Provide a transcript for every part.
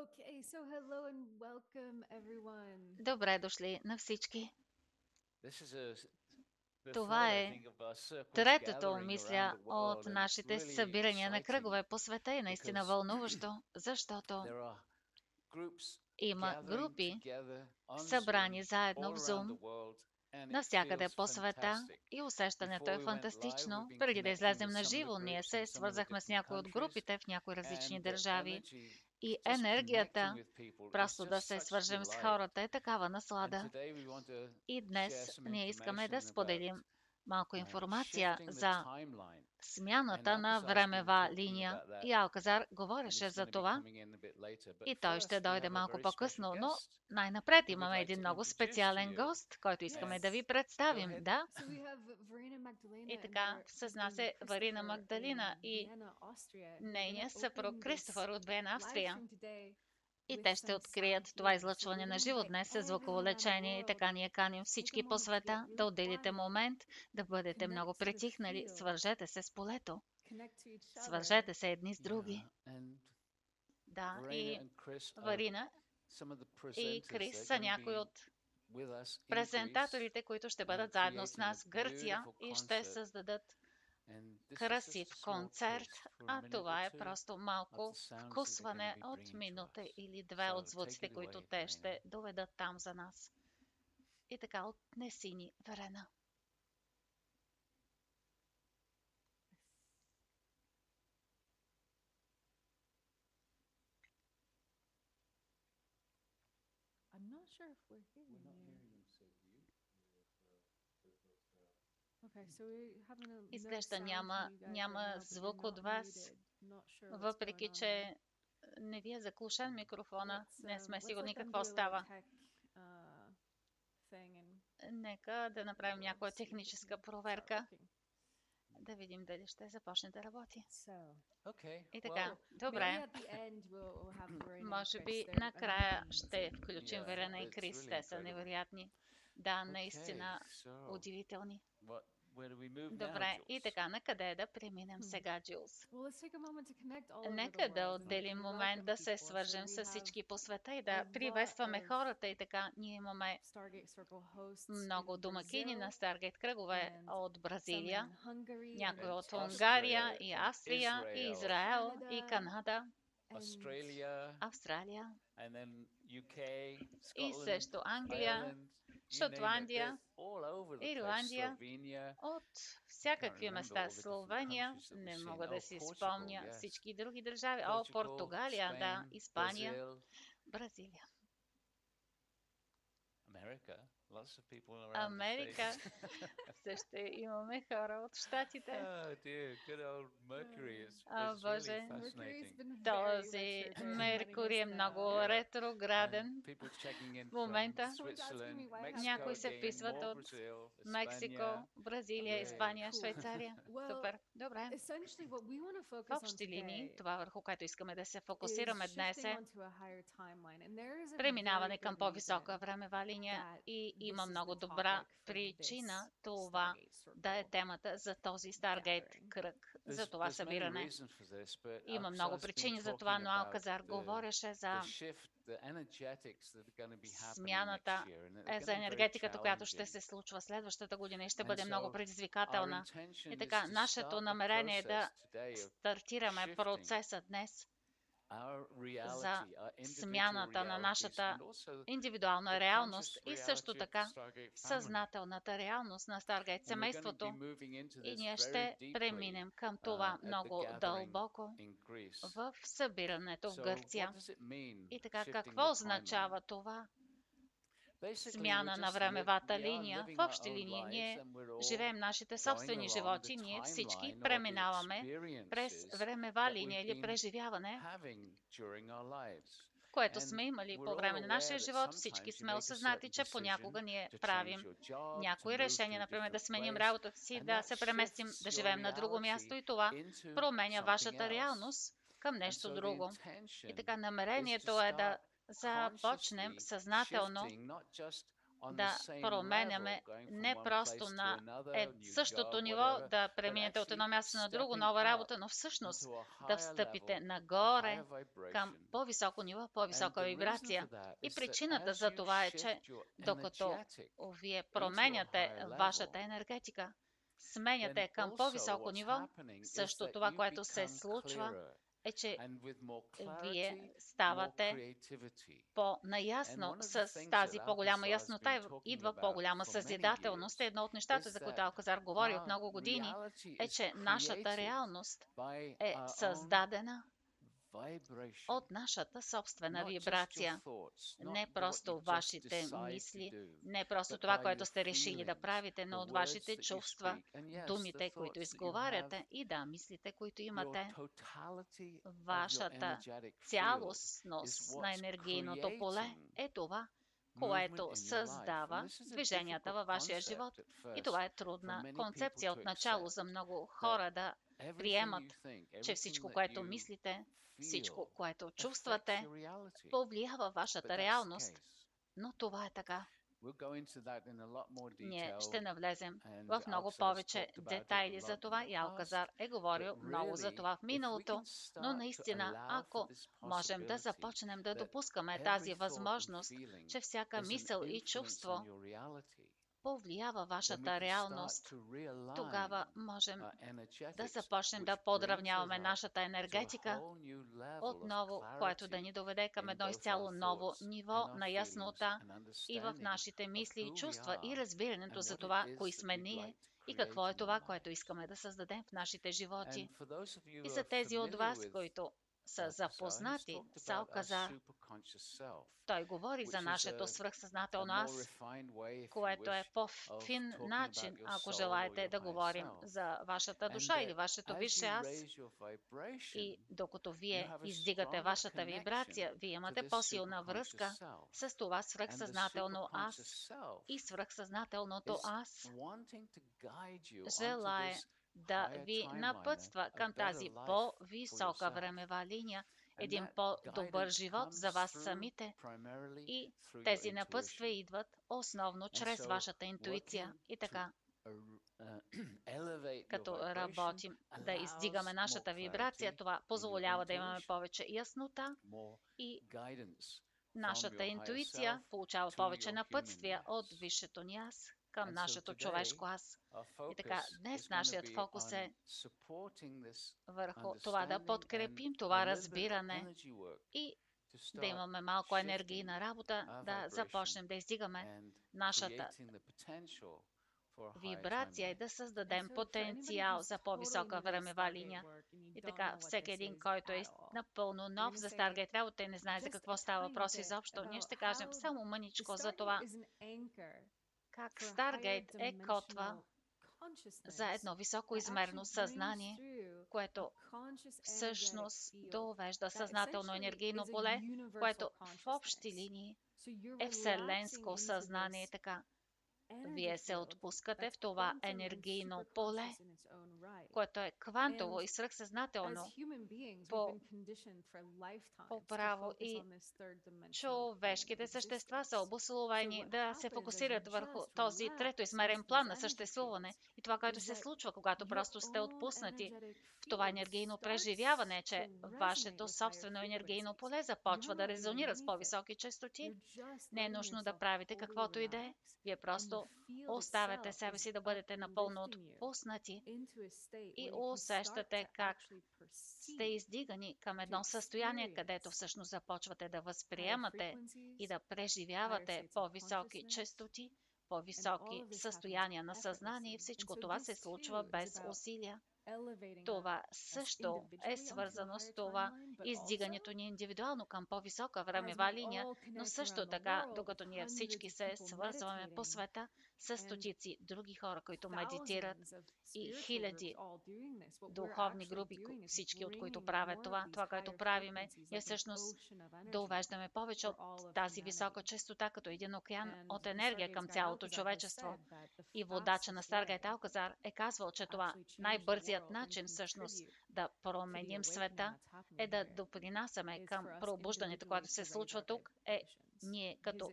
Okay, so hello and welcome everyone. Добре дошли на всички. This is the Това third, I е think, of our circles третото, gathering around мисля, the от world, and it's нашите really събирания на exciting кръгове по света и наистина because вълнуващо, защото there are groups има gathering групи, together on Zoom събрани заедно all в around Zoom, the world, and it навсякъде feels по света fantastic. и усещането Before е we went live, we've фантастично. been Преди да connecting with излезем на some of the живо, ние groups in се some of the свързахме с different някои от countries, групите в някои различни and the държави energy, и just connecting енергията, with people, is просто да just се such свържем с delight. хората, е такава And наслада. today we want to И share днес some ние искаме да information about споделим малко информация shifting the за timeline. And смяната на Alcazar's been времева talking линия. about that, И Алказар and говореше he's за going to be това coming in a bit later. But и той ще first, we дойде have a малко very special по-късно, но guest най-напред who we'd имаме like един to много introduce to специален you. гост, който искаме да ви And go представим. ahead. Да, So we have Verena Magdalena и and така her с нас husband е Варина Christopher in Магдалина и Vienna, Austria, who are going to нейният съпруг open this Кристофър от Вена, live Австрия. stream today И with те ще some sound открият това healing. So излъчване we на want to живо invite днес с звуково everyone around the лечение и world така ние каним to take a всички по moment to get света да really отделите quiet, момент, да бъдете много connect to the притихнали, field, свържете се с полето, connect to each other. свържете се едни с други. Yeah, and Да, Verena и and Chris are Варина some of the и presenters. Крис They're са going to някои be от with us in Greece презентаторите, които ще and бъдат заедно с creating a нас в Гърция beautiful и ще concert. създадат And this is just красив a small концерт, taste for a а minute or това е two просто of малко the sounds that they're going to вкусване be от bringing to минута us. или две от So take звуците, it които away, те Verena. ще доведат там за нас. И така, отнеси ни, Верена. I'm not sure if we're hearing you. Okay, so we're having no Изглежда sound from няма, you guys right няма now, but звук you're от not вас, muted. Not sure what's going въпреки on there. че не ви е заглушен микрофона. Не сме Let's let сигурни them какво do a little става. tech thing and Нека да направим we'll някоя see if it техническа can start проверка, working. да видим дали ще започне да работи. So, Okay. И Well, така, maybe добре. at the end we'll have Verena and Може Chris. би They're накрая amazing. ще включим yeah, Верена и it's Крис. really Те са incredible. невероятни. Да, Okay, наистина so удивителни. where do we move now, Добре, и Jules? така, на къде да преминем сега, Джилс? Well, let's take a moment to connect all over the Нека да world and отделим момент welcome да се people. So свържем we с have всички по света и a да lot приветстваме of хората. И така, ние имаме Stargate Circle hosts много in домакини на Brazil Старгейт кръгове and от some Бразилия, in Hungary някои and от Czech Унгария и and Австрия и Israel, Израел и Canada Канада, and Australia, Австралия and then UK, и Scotland, също Англия, Ireland, you name it. Шотландия, They're all over the place. Ирландия, Slovenia. от Can't всякакви remember места. all the different Словения, countries that we've не seen. мога да Oh, си Portugal, спомня yes. всички други държави. О, Portugal, Португалия, да, Spain, Испания, Brazil, Бразилия. America. Lots of people around the Америка, States. също имаме хора от щатите. Oh dear, good old Mercury. О, It's really Боже, Mercury's fascinating. been very този retrograde, Меркурий е heading us много Yeah. And ретрограден people checking in в from момента. Someone's asking me Switzerland, why I have Някои Mexico се again, вписват more от Brazil, Мексико, España. Бразилия, Yay. Испания, Cool. Швейцария. Well, Супер, добре. essentially what we want to В focus on общи линии, today това върху което искаме да се is фокусираме днес shifting е onto a higher timeline. And there is a преминаване very към good по-висока reason времева линия that и this има is the много добра topic for причина this това Stargate да е Circle темата за този Старгейт gathering. кръг, за това There's many събиране. reasons for this, but Има много Alcazar's been причини за това, talking но about Алказар говореше за the shift, the energetics that are going to be happening смяната next year, and they're за going to be very енергетиката, която ще challenging. се случва следващата година и ще And бъде много so our предизвикателна. intention И is така, to нашето start the намерение е да process today of стартираме shifting процеса днес our за reality, our individual смяната на realities, нашата and also индивидуална the реалност conscious и също reality of the така Stargate family. съзнателната реалност на Старгейт And we're going to be семейството. moving into И this ние very ще deeply преминем към това at the много gathering дълбоко in Greece. в събирането в So, Гърция. what does it mean, И така, shifting какво the timeline? означава това? Basically, Смяна на времевата линия. В общи линии ние живеем нашите собствени животи. Ние всички преминаваме през времева линия или преживяване, което сме имали по време на нашия живот. Всички сме осъзнати, че понякога ние правим някои решения, например да сменим работата си, да се преместим, да живеем на друго място и това променя вашата реалност към нещо друго. И така намерението е да започнем съзнателно да променяме не просто на същото ниво, да преминете от едно място на друго, нова работа, но всъщност да встъпите нагоре към по-високо ниво, по-висока вибрация. И причината за това е, че докато вие променяте вашата енергетика, сменяте към по-високо ниво, също това, което се случва, е, че вие ставате по-наясно с тази по-голяма яснота. Идва по-голяма съзидателност. Едно от нещата, за които Алказар говори от много години, е, че нашата реалност е създадена от нашата собствена вибрация. Не просто вашите мисли, не просто това, което сте решили да правите, но от вашите чувства, думите, които изговаряте и да, мислите, които имате. Вашата цялостност на енергийното поле е това, което създава движенията във вашия живот. И това е трудна концепция отначало за много хора да приемат, че всичко, което мислите, всичко, което чувствате, повлиява вашата реалност. Но това е така. Ние ще навлезем в много повече детайли за това и Алказар е говорил много за това в миналото, но наистина, ако можем да започнем да допускаме тази възможност, че всяка мисъл и чувство повлиява вашата реалност, тогава можем да започнем да подравняваме нашата енергетика отново, което да ни доведе към едно изцяло ново ниво на яснота и в нашите мисли и чувства и разбирането за това, кои сме ние и какво е това, което искаме да създадем в нашите животи. И за тези от вас, които са запознати с Алказар, той говори за нашето свръхсъзнателно аз, което е по-фин начин, ако желаете да говорим за вашата душа или вашето висше аз. И докато вие издигате вашата вибрация, вие имате по-силна връзка с това свръхсъзнателно аз. И свръхсъзнателното аз желае да ви напътства към тази по-висока времева линия, един по-добър живот за вас самите. И тези напътства идват основно чрез вашата интуиция. И така, като работим да издигаме нашата вибрация, това позволява да имаме повече яснота и нашата интуиция получава повече напътствия от висшето ни аз към нашето човешко аз. И така, днес нашият фокус е върху това да подкрепим това разбиране и да имаме малко енергийна работа, да започнем да издигаме нашата вибрация и да създадем потенциал за по-висока времева линия. И така, всеки един, който е напълно нов за Старгейт работа и не знае за какво става въпрос изобщо, ние ще кажем само мъничко за това. Как Старгейт е котва за едно високо измерно съзнание, което всъщност довежда съзнателно енергийно поле, което в общи линии е вселенско съзнание. Така, вие се отпускате в това енергийно поле, което е квантово и свръхсъзнателно по право, и човешките същества са обусловени да се фокусират върху този третоизмерен план на съществуване и това, което се случва, когато просто сте отпуснати в това енергийно преживяване, че вашето собствено енергийно поле започва да резонира с по-високи честоти. Не е нужно да правите каквото и да е. Вие просто оставяте себе си да бъдете напълно отпуснати и усещате как сте издигани към едно състояние, където всъщност започвате да възприемате и да преживявате по-високи честоти, по-високи състояния на съзнание и всичко това се случва без усилия. Това също е свързано с това издигането ни индивидуално към по-висока времева линия, но също така, докато ние всички се свързваме по света с стотици други хора, които медитират и хиляди духовни групи, всички от които правят това, което правиме, е всъщност да увеждаме повече от тази висока честота като един океан от енергия към цялото човечество. И водача на Старгейт Алказар е казвал, че това най-бързият начин всъщност да променим света е да допринасяме към пробуждането, което се случва тук, е ние като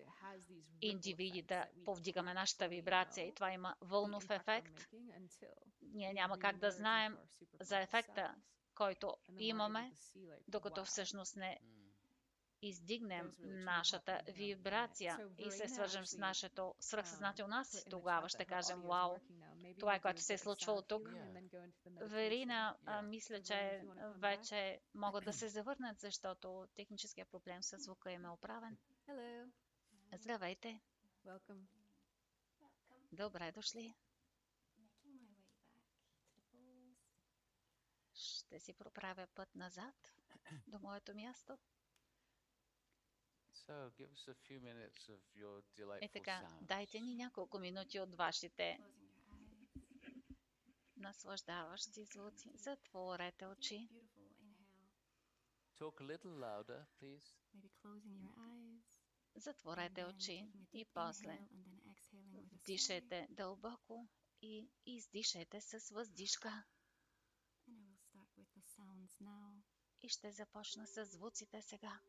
индивиди да повдигаме нашата вибрация и това има вълнов ефект, ние няма как да знаем за ефекта, който имаме, докато всъщност не издигнем нашата вибрация и се свържем с нашето свръхсъзнателно, аз тогава ще кажем, вау, това е което се е случвало тук. Верина, мисля, че вече могат да се завърнат, защото техническият проблем със звука им е оправен. Здравейте! Добре дошли! Ще си проправя път назад до моето място. И така, дайте ни няколко минути от вашите наслаждаващи звуци. Затворете очи. Затворете очи и после дишайте дълбоко и издишайте с въздишка. И ще започна с звуците сега.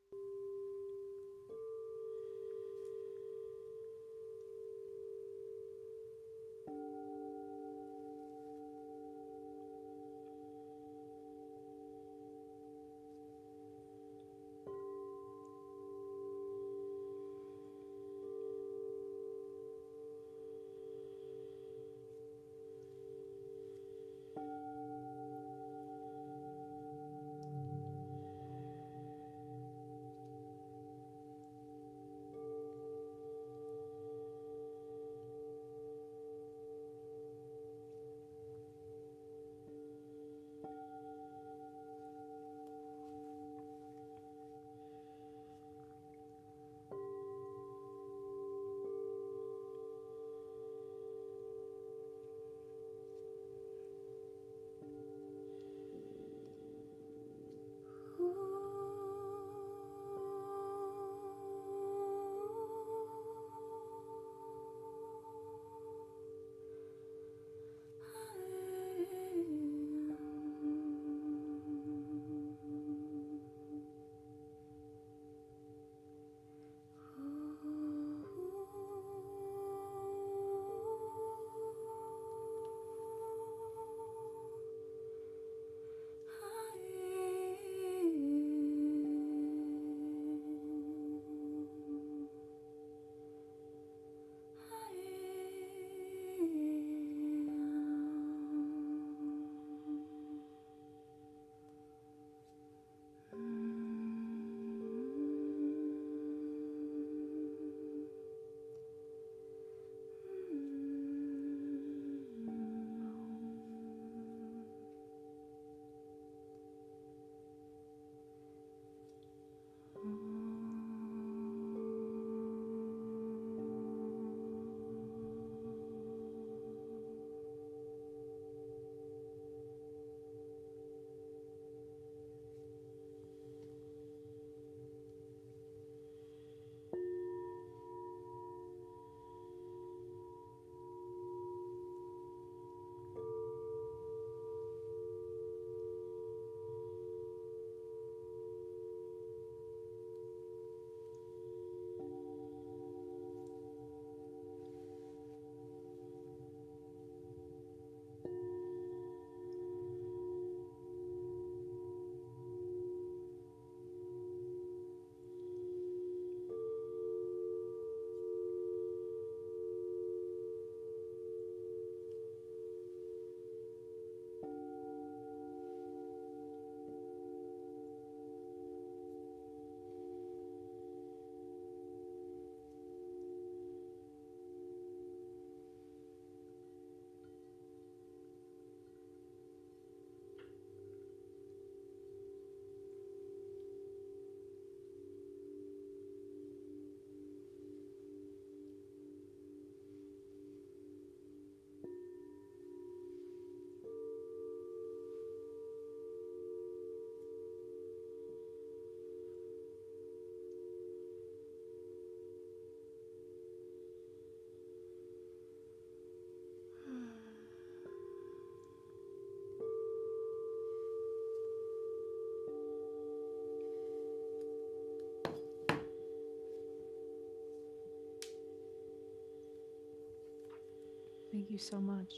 Thank you so much.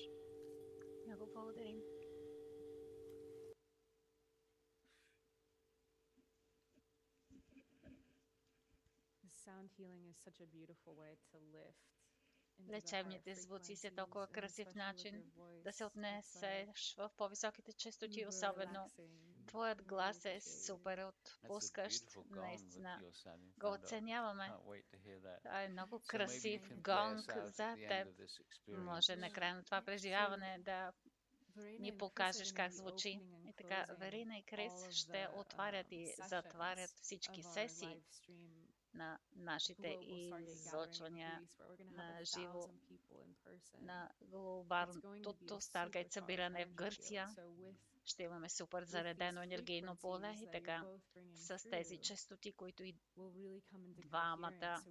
Много благодарим. Sound healing is such a beautiful way to lift. Лечебните звуци са толкова красив начин да се отнесеш в по-високите честоти, особено твоят глас е супер отпускащ. Наистина го оценяваме. Това е много красив гонг за теб. Може на края на това преживяване да ни покажеш как звучи. И така, Верина и Крис ще отварят и затварят всички сесии на нашите излъчвания на живо на глобалното Старгейт събиране в Гърция. Ще имаме супер заредено енергийно поле и така с тези честоти, които и двамата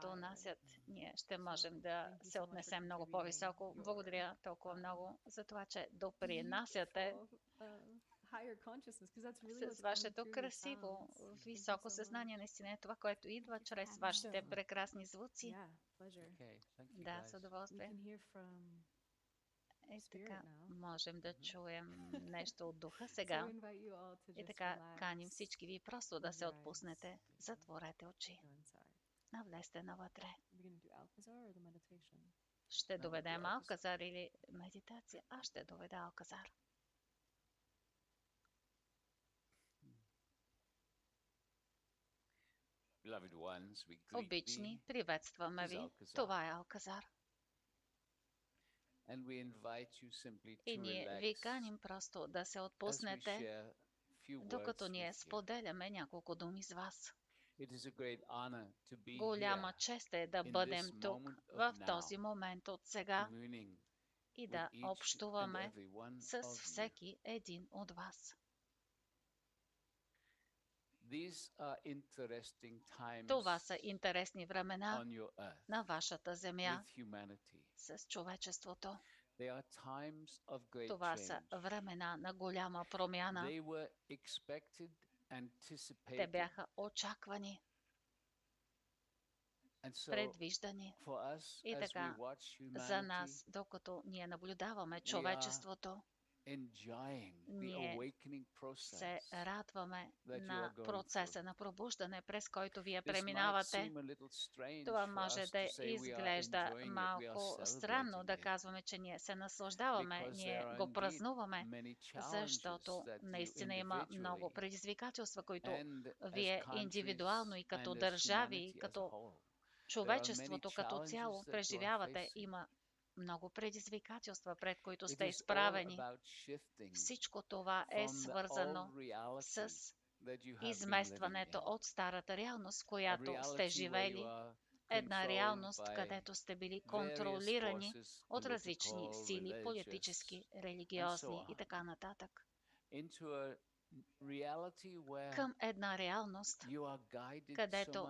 донасят, ние ще можем да се отнесем много по-високо. Благодаря толкова много за това, че допринасяте с вашето красиво, високо съзнание. Наистина е това, което идва чрез вашите прекрасни звуци. Да, с удоволствие. И така, можем да чуем нещо от духа сега. И така, каним всички ви просто да се отпуснете. Затворете очи. Навлезте навътре. Ще доведем Алказар или медитация? Аз ще доведа Алказар. Обични, приветстваме ви. Това е Алказар. И ние ви каним просто да се отпуснете, докато ние споделяме няколко думи с вас. Голяма чест е да бъдем тук в този момент от сега и да общуваме с всеки един от вас. Това са интересни времена на вашата земя с човечеството. Това са времена на голяма промяна. Те бяха очаквани, предвиждани. И така, за нас, докато ние наблюдаваме човечеството, ние се радваме на процеса на пробуждане, през който вие преминавате. Това може да изглежда малко странно да казваме, че ние се наслаждаваме, ние го празнуваме, защото наистина има много предизвикателства, които вие индивидуално и като държави, и като човечеството като цяло преживявате. Има много предизвикателства, пред които сте изправени. Всичко това е свързано с изместването от старата реалност, която сте живели. Една реалност, където сте били контролирани от различни сили, политически, религиозни и така нататък. Към една реалност, където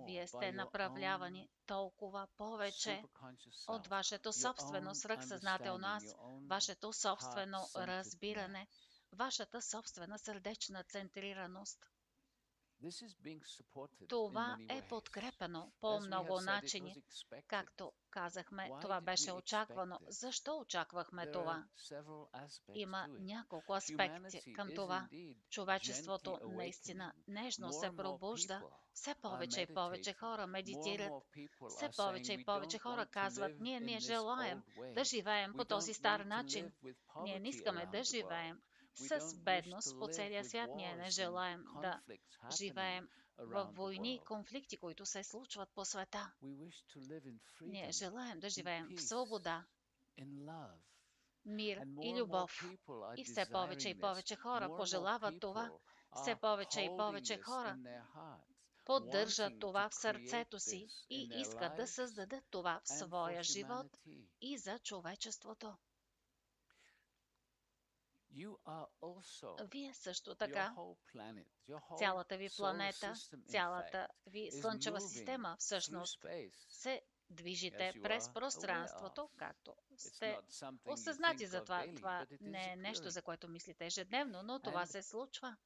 вие сте направлявани толкова повече от вашето собствено свръхсъзнателно аз, вашето собствено разбиране, вашата собствена сърдечна центрираност. Това е подкрепено по много начини. Както казахме, това беше очаквано. Защо очаквахме това? Има няколко аспекти към това. Човечеството наистина нежно се пробужда. Все повече и повече хора медитират. Все повече и повече хора казват, ние не желаем да живеем по този стар начин. Ние не искаме да живеем с бедност по целия свят. Ние не желаем да живеем в войни и конфликти, които се случват по света. Ние желаем да живеем в свобода, мир и любов. И все повече и повече хора пожелават това. Все повече и повече хора поддържат това в сърцето си и искат да създадат това в своя живот и за човечеството. Вие също така, цялата ви планета, цялата ви слънчева система всъщност се движите през пространството, както сте осъзнати за това. Това не е нещо, за което мислите ежедневно, но това се случва.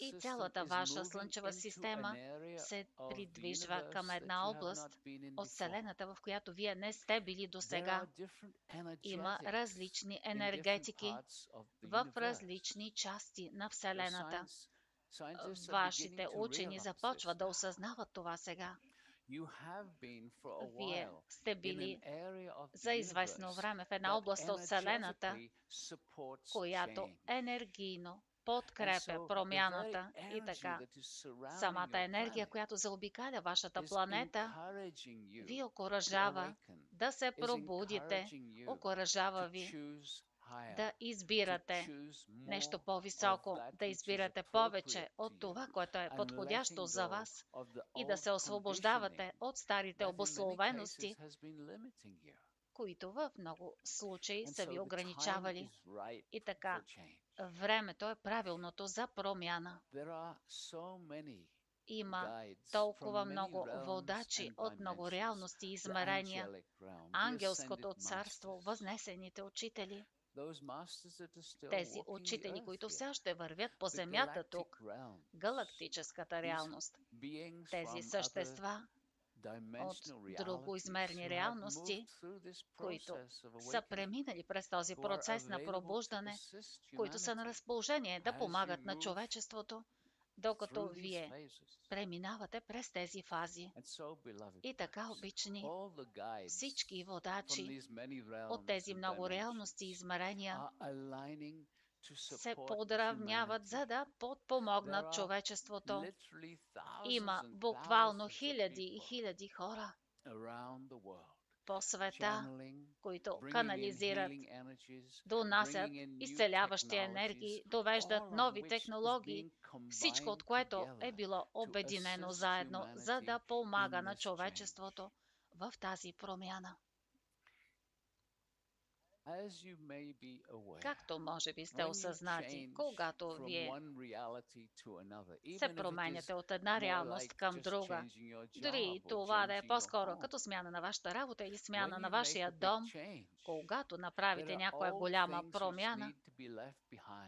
И цялата ваша слънчева система се придвижва към една област от Вселената, в която вие не сте били досега. Има различни енергетики в различни части на Вселената. Вашите учени започват да осъзнават това сега. Вие сте били за известно време в една област от Вселената, която енергийно подкрепя промяната и така. Самата енергия, която заобикаля вашата планета, ви окуражава да се пробудите, окуражава ви да избирате нещо по-високо, да избирате повече от това, което е подходящо за вас и да се освобождавате от старите обусловености, които в много случаи са ви ограничавали. И така, времето е правилното за промяна. Има толкова много водачи от много реалности и измерения, ангелското царство, възнесените учители. Тези учители, които все още вървят по земята тук, галактическата реалност, тези същества от другоизмерни реалности, които са преминали през този процес на пробуждане, които са на разположение да помагат на човечеството, докато вие преминавате през тези фази. И така, обични, всички водачи от тези много реалности и измерения се подравняват, за да подпомогнат човечеството. Има буквално хиляди и хиляди хора по света, които канализират, донасят изцеляващи енергии, довеждат нови технологии, всичко от което е било обединено заедно, за да помага на човечеството в тази промяна. Както може би сте осъзнати, когато вие се променяте от една реалност към друга, дори и това да е по-скоро като смяна на вашата работа или смяна на вашия дом, когато направите някоя голяма промяна,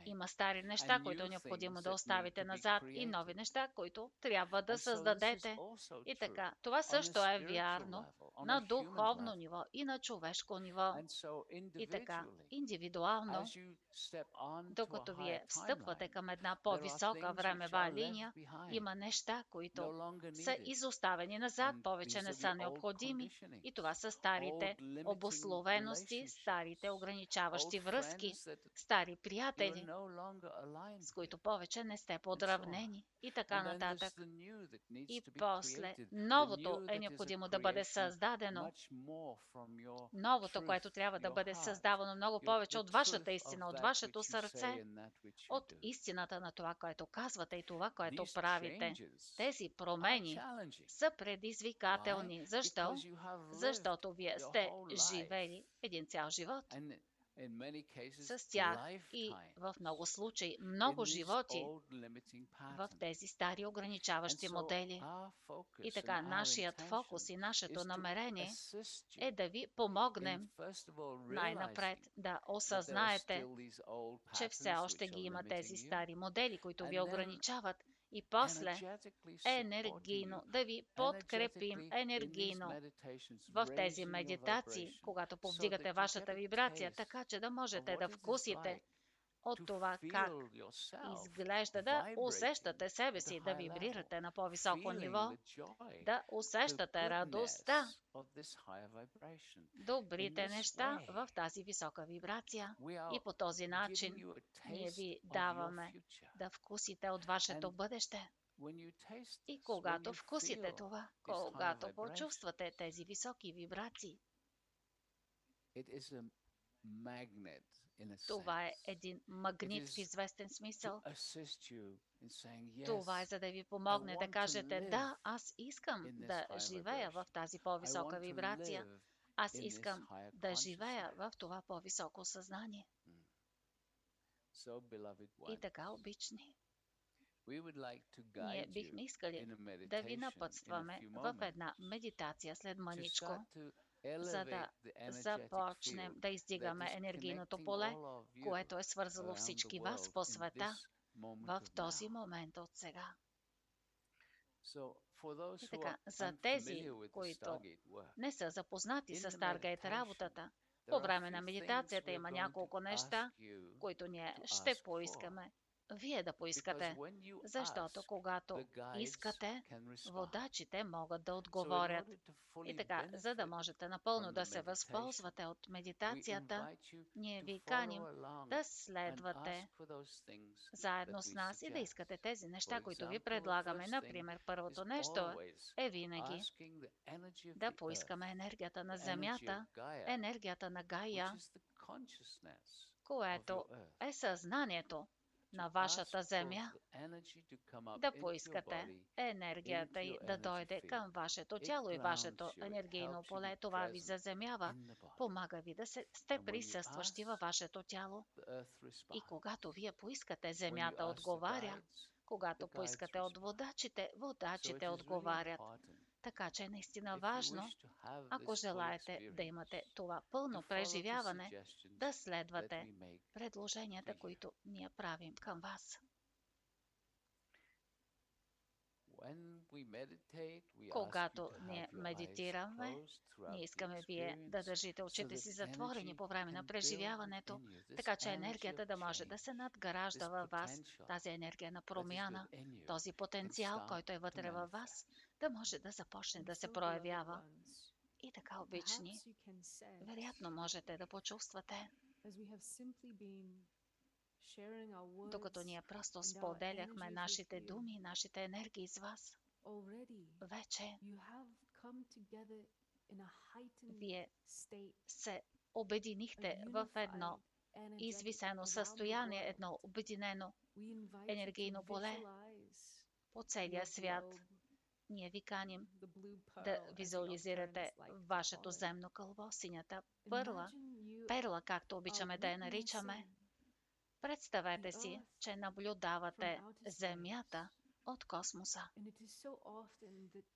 има стари неща, които е необходимо да оставите назад и нови неща, които трябва да създадете. И така, това също е вярно на духовно ниво и на човешко ниво. И така, индивидуално, докато вие встъпвате към една по-висока времева линия, има неща, които са изоставени назад, повече не са необходими. И това са старите обусловености, старите ограничаващи връзки, стари приятели, с които повече не сте подравнени и така нататък. И после новото е необходимо да бъде създадено. Новото, което трябва да бъде създавано много повече от вашата истина, от вашето сърце, от истината на това, което казвате и това, което правите. Тези промени са предизвикателни. Защо? Защото вие сте живели един цял живот с тях и в много случаи много животи в тези стари ограничаващи модели. И така, нашият фокус и нашето намерение е да ви помогнем най-напред да осъзнаете, че все още ги има тези стари модели, които ви ограничават, и после енергийно да ви подкрепим енергийно в тези медитации, когато повдигате вашата вибрация, така че да можете да вкусите от това как изглежда, да усещате себе си, да вибрирате на по-високо ниво, да усещате радостта, добрите неща в тази висока вибрация. И по този начин ние ви даваме да вкусите от вашето бъдеще. И когато вкусите това, когато почувствате тези високи вибрации, това е един магнит в известен смисъл. Това е за да ви помогне да кажете: да, аз искам да живея в тази по-висока вибрация. Аз искам да живея в това по-високо съзнание. И така, обични, ние бихме искали да ви напътстваме в една медитация след мъничко, за да започнем да издигаме енергийното поле, което е свързало всички вас по света в този момент от сега. И така, за тези, които не са запознати с Старгейт работата, по време на медитацията има няколко неща, които ние ще поискаме. Вие да поискате, защото когато искате, водачите могат да отговорят. И така, за да можете напълно да се възползвате от медитацията, ние ви каним да следвате заедно с нас и да искате тези неща, които ви предлагаме. Например, първото нещо е винаги да поискаме енергията на Земята, енергията на Гая, което е съзнанието на вашата Земя, да поискате енергията и да дойде към вашето тяло и вашето енергийно поле. Това ви заземява, помага ви да сте присъстващи във вашето тяло. И когато вие поискате, Земята отговаря. Когато поискате от водачите, водачите отговарят. Така че е наистина важно, ако желаете да имате това пълно преживяване, да следвате предложенията, които ние правим към вас. Когато ние медитираме, ние искаме вие да държите очите си затворени по време на преживяването, така че енергията да може да се надгражда във вас, тази енергия на промяна, този потенциал, който е вътре във вас, да може да започне да се проявява. И така, обични, вероятно можете да почувствате, докато ние просто споделяхме нашите думи, нашите енергии с вас, вече вие се обединихте в едно извисено състояние, едно обединено енергийно поле по целия свят. Ние ви каним да визуализирате вашето земно кълбо, синята перла, както обичаме да я наричаме. Представете си, че наблюдавате Земята от космоса.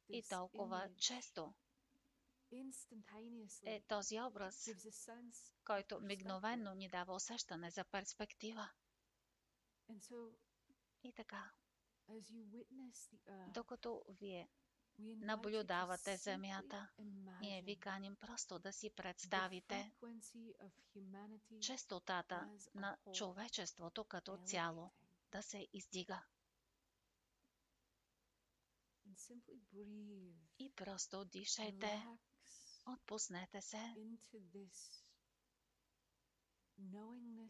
И толкова често е този образ, който мигновено ни дава усещане за перспектива. И така, докато вие наблюдавате Земята, ние ви каним просто да си представите честотата на човечеството като цяло да се издига. И просто дишайте, отпуснете се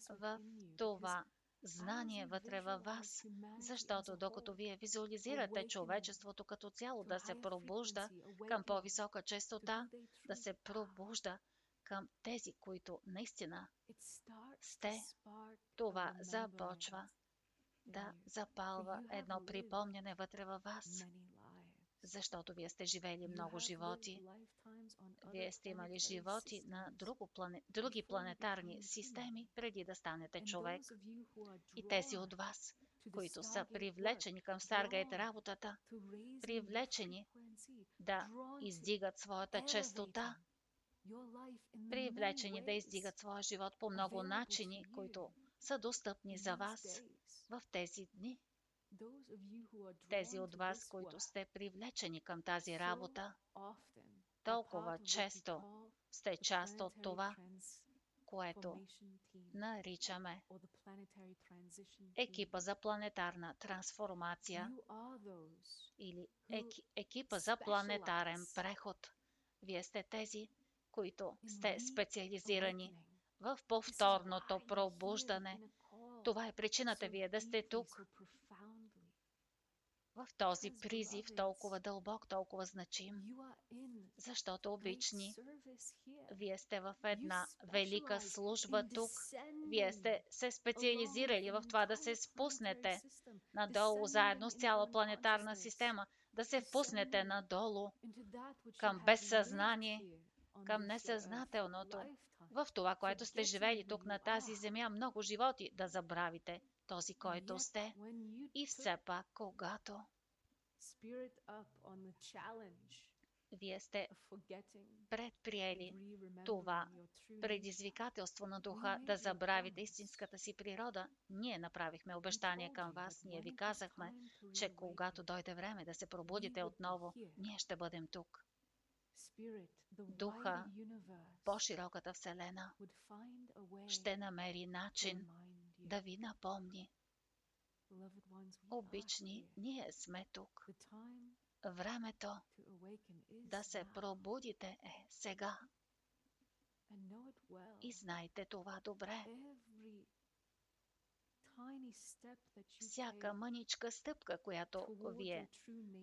в това знание вътре във вас, защото докато вие визуализирате човечеството като цяло да се пробужда към по-висока честота, да се пробужда към тези, които наистина сте, това започва да запалва едно припомняне вътре във вас, защото вие сте живели много животи. Вие сте имали животи на други планетарни системи, преди да станете човек. И тези от вас, които са привлечени към Старгейт работата, привлечени да издигат своята честота, привлечени да издигат своя живот по много начини, които са достъпни за вас в тези дни. Тези от вас, които сте привлечени към тази работа, толкова често сте част от това, което наричаме екипа за планетарна трансформация или екипа за планетарен преход. Вие сте тези, които сте специализирани в повторното пробуждане. Това е причината вие да сте тук, в този призив, толкова дълбок, толкова значим, защото обични, вие сте в една велика служба тук, вие сте се специализирали в това да се спуснете надолу заедно с цяла планетарна система, да се впуснете надолу към безсъзнание, към несъзнателното, в това, което сте живели тук на тази земя, много животи, да забравите този, който сте. И все пак, когато Вие сте предприели това предизвикателство на духа да забравите истинската си природа. Ние направихме обещание към вас. Ние ви казахме, че когато дойде време да се пробудите отново, ние ще бъдем тук. Духа, по-широката Вселена, ще намери начин да ви напомни. Обични, ние сме тук. Времето да се пробудите е сега. И знайте това добре. Всяка мъничка стъпка, която вие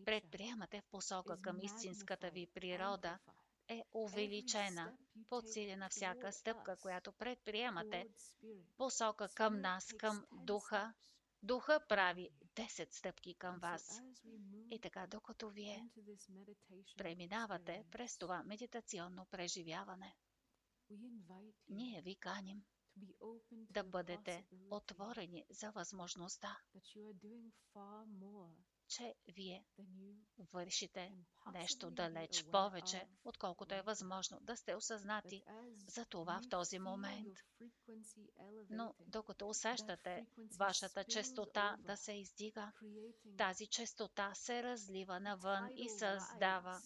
предприемате в посока към истинската ви природа, е увеличена, подсилена. Всяка стъпка, която предприемате в посока към нас, към Духа, Духа прави 10 стъпки към вас. И така, докато вие преминавате през това медитационно преживяване, ние ви каним да бъдете отворени за възможността, че вие вършите нещо далеч повече, отколкото е възможно да сте осъзнати за това в този момент. Но докато усещате вашата честота да се издига, тази честота се разлива навън и създава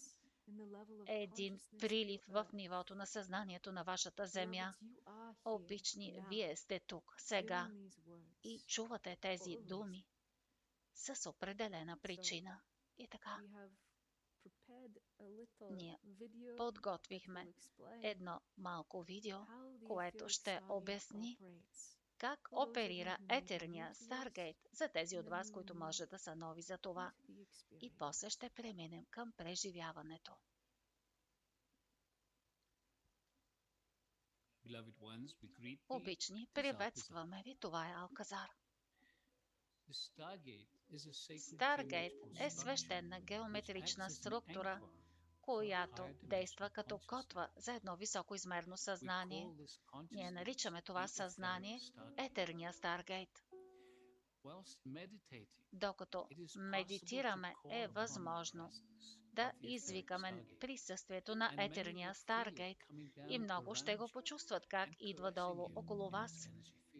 един прилив в нивото на съзнанието на вашата земя. Обични, вие сте тук, сега, и чувате тези думи с определена причина. И така, ние подготвихме едно малко видео, което ще обясни как оперира етерния Старгейт за тези от вас, които може да са нови за това. И после ще преминем към преживяването. Обични, приветстваме ви, това е Алказар. Старгейт е свещена геометрична структура, която действа като котва за едно високоизмерно съзнание. Ние наричаме това съзнание етерния Старгейт. Докато медитираме, е възможно да извикаме присъствието на етерния Старгейт и много ще го почувстват как идва долу около вас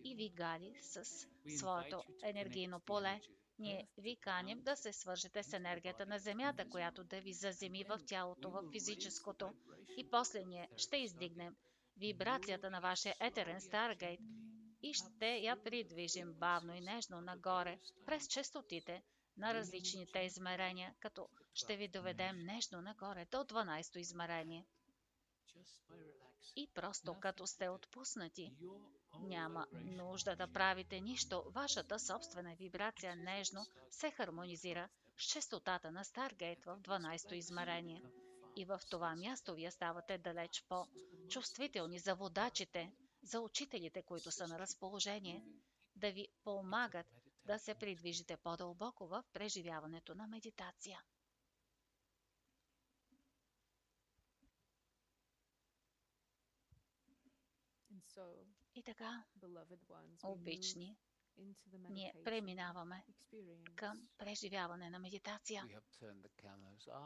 и ви гали с своето енергийно поле. Ние ви каним да се свържете с енергията на Земята, която да ви заземи в тялото, в физическото. И после ние ще издигнем вибрацията на вашия етерен Старгейт и ще я придвижим бавно и нежно нагоре, през честотите на различните измерения, като ще ви доведем нежно нагоре до 12-то измерение. И просто като сте отпуснати, няма нужда да правите нищо. Вашата собствена вибрация нежно се хармонизира с честотата на Старгейт в 12-то измерение. И в това място вие ставате далеч по-чувствителни за водачите, за учителите, които са на разположение, да ви помагат да се придвижите по-дълбоко в преживяването на медитация. И така, обични, ние преминаваме към преживяване на медитация.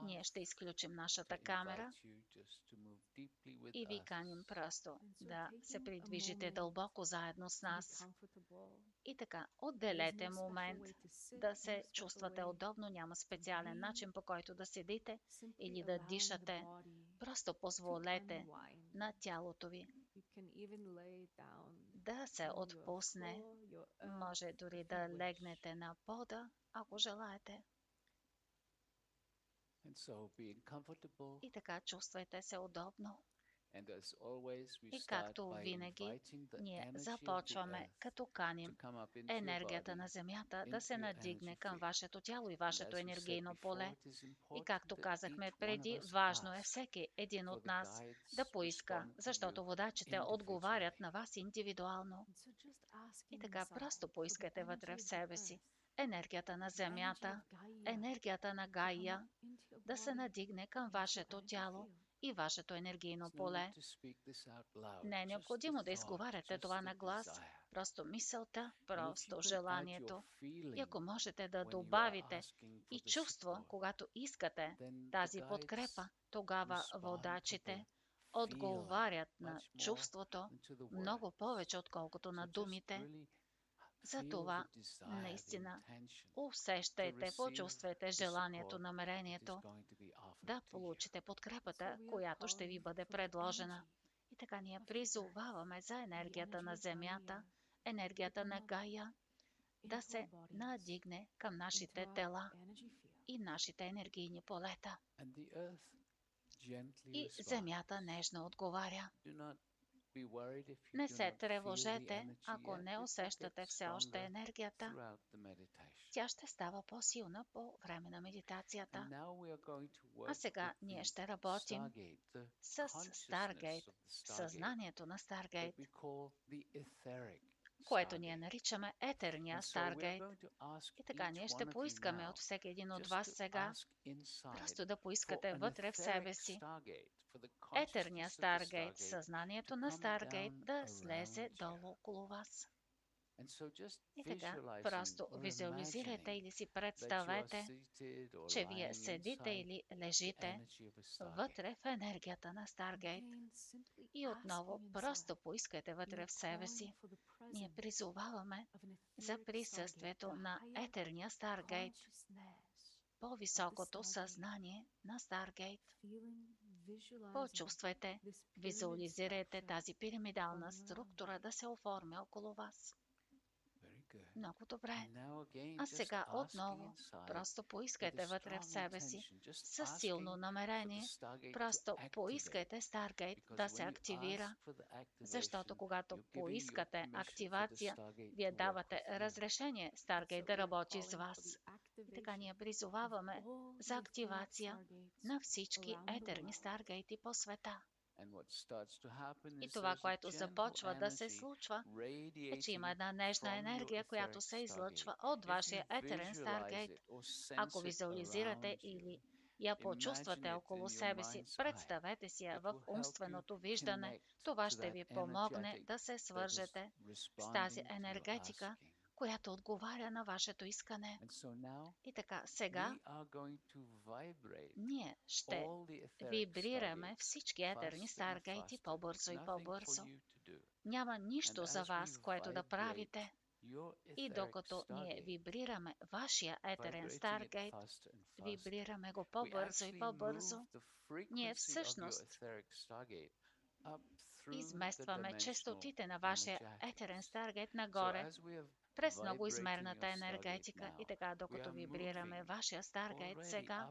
Ние ще изключим нашата камера и ви каним просто да се придвижите дълбоко заедно с нас. И така, отделете момент да се чувствате удобно, няма специален начин, по който да седите или да дишате. Просто позволете на тялото ви да се отпусне. Може дори да легнете на пода, ако желаете. И така, чувствайте се удобно. И както винаги, ние започваме като каним енергията на Земята да се надигне към вашето тяло и вашето енергийно поле. И както казахме преди, важно е всеки един от нас да поиска, защото водачите отговарят на вас индивидуално. И така просто поискате вътре в себе си енергията на Земята, енергията на Гая да се надигне към вашето тяло и вашето енергийно поле. Не е необходимо да изговаряте това на глас, Просто мисълта, просто желанието. И ако можете да добавите и чувство, когато искате тази подкрепа, тогава водачите отговарят на чувството много повече, отколкото на думите. Затова наистина усещайте, почувствайте желанието, намерението да получите подкрепата, която ще ви бъде предложена. И така ние призоваваме за енергията на Земята, енергията на Гая, да се надигне към нашите тела и нашите енергийни полета. И Земята нежно отговаря. Не се тревожете, ако не усещате все още енергията. Тя ще става по-силна по време на медитацията. А сега ние ще работим с Старгейт, съзнанието на Старгейт, което ние наричаме етерния Старгейт. И така ние ще поискаме от всеки един от вас сега просто да поискате вътре в себе си етерния Старгейт, съзнанието на Старгейт да слезе долу около вас. И така, просто визуализирайте или си представете, че вие седите или лежите вътре в енергията на Старгейт. И отново, просто поискайте вътре в себе си. Ние призоваваме за присъствието на етерния Старгейт, по-високото съзнание на Старгейт. Почувствайте, визуализирайте тази пирамидална структура да се оформя около вас. Много добре. А сега отново, просто поискайте вътре в себе си със силно намерение, просто поискайте Старгейт да се активира, защото когато поискате активация, вие давате разрешение Старгейт да работи с вас. И така ние призоваваме за активация на всички етерни Старгейти по света. И това, което започва да се случва, е, че има една нежна енергия, която се излъчва от вашия етерен Старгейт. Ако визуализирате или я почувствате около себе си, представете си я в умственото виждане. Това ще ви помогне да се свържете с тази енергетика, която отговаря на вашето искане. И така, сега ние ще вибрираме всички етерни Старгейти по-бързо и по-бързо. Няма нищо за вас, което да правите. И докато ние вибрираме вашия етерен Старгейт, вибрираме го по-бързо и по-бързо, ние всъщност изместваме честотите на вашия етерен Старгейт нагоре, през многоизмерната енергетика. И така, докато вибрираме вашия Старгейт сега,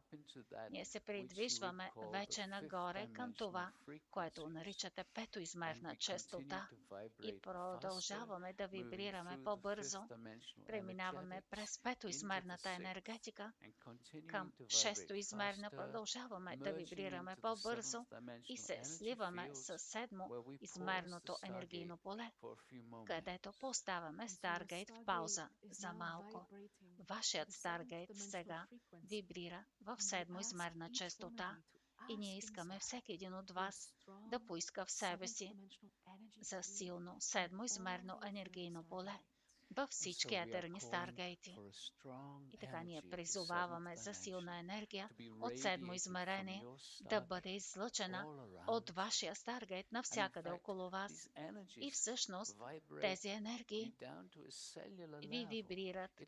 ние се придвижваме вече нагоре към това, което наричате петоизмерна честота, и продължаваме да вибрираме по-бързо. Преминаваме през петоизмерната енергетика към шестоизмерна, продължаваме да вибрираме по-бързо и се сливаме с седмоизмерното енергийно поле, където поставяме Старгейт в пауза за малко. Вашият Старгейт сега вибрира в седмоизмерна честота и ние искаме всеки един от вас да поиска в себе си за силно седмоизмерно енергийно поле във всички етерни Старгейти. И така ние призоваваме за силна енергия от седмо измерение да бъде излъчена от вашия Старгейт навсякъде около вас. И всъщност тези енергии ви вибрират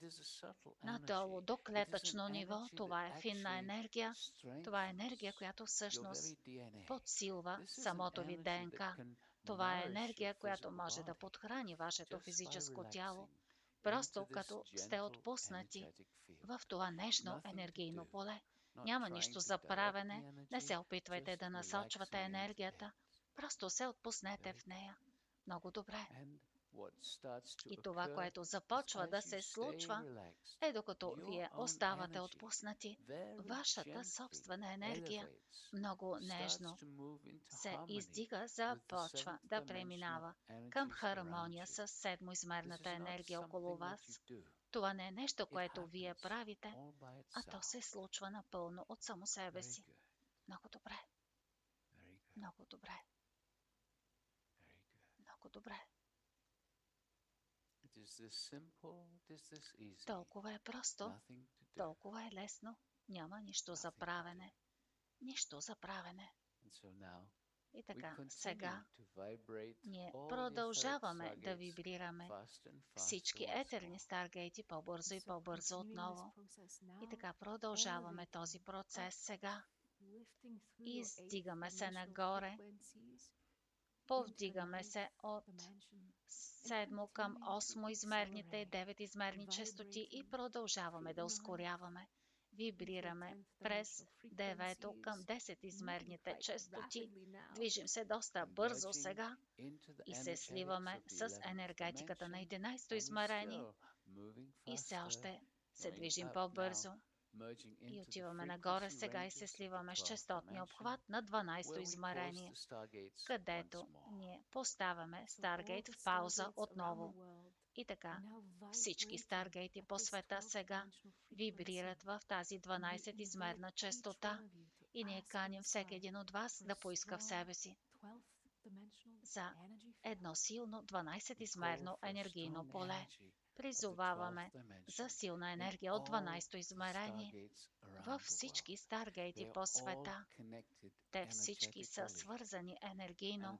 надолу до клетъчно ниво. Това е финна енергия. Това е енергия, която всъщност подсилва самото ви ДНК. Това е енергия, която може да подхрани вашето физическо тяло, просто като сте отпуснати в това нежно енергийно поле. Няма нищо за правене, не се опитвайте да насочвате енергията, просто се отпуснете в нея. Много добре. И това, което започва да се случва, е докато вие оставате отпуснати, вашата собствена енергия много нежно се издига, започва да преминава към хармония с седмоизмерната енергия около вас. Това не е нещо, което вие правите, а то се случва напълно от само себе си. Много добре. Много добре. Много добре. Толкова е просто, толкова е лесно. Няма нищо за правене. Нищо за правене. И така, сега ние продължаваме да вибрираме всички етерни старгейти по-бързо и по-бързо отново. И така продължаваме този процес сега. Издигаме се нагоре. Повдигаме се от 7 към 8 измерните и 9 измерни честоти и продължаваме да ускоряваме. Вибрираме през 9 към 10 измерните честоти. Движим се доста бързо сега и се сливаме с енергетиката на 11 измерение и все още се движим по-бързо. И отиваме нагоре сега и се сливаме с честотния обхват на 12-то измерение, където ние поставяме Старгейт в пауза отново. И така, всички Старгейти по света сега вибрират в тази 12-измерна честота и ние каним всеки един от вас да поиска в себе си за едно силно 12-измерно енергийно поле. Призоваваме за силна енергия от 12-то измерение във всички Старгейти по света. Те всички са свързани енергийно.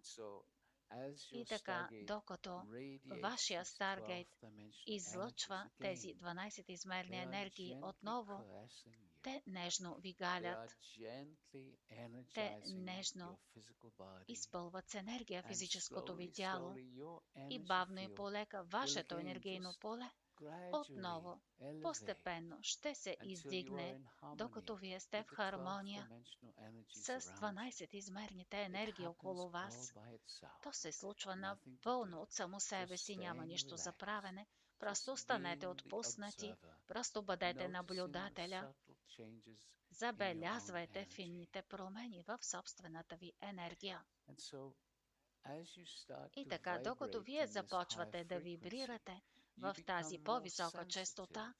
И така, докато вашия Старгейт излъчва тези 12-измерни енергии отново, те нежно ви галят. Те нежно изпълват с енергия физическото ви тяло и бавно и полека вашето енергийно поле отново постепенно ще се издигне, докато вие сте в хармония с 12-измерните енергии около вас. То се случва напълно от само себе си, няма нищо за правене. Просто останете отпуснати, просто бъдете наблюдателя. Забелязвайте финните промени в собствената ви енергия. И така, докато вие започвате да вибрирате в тази по-висока честота,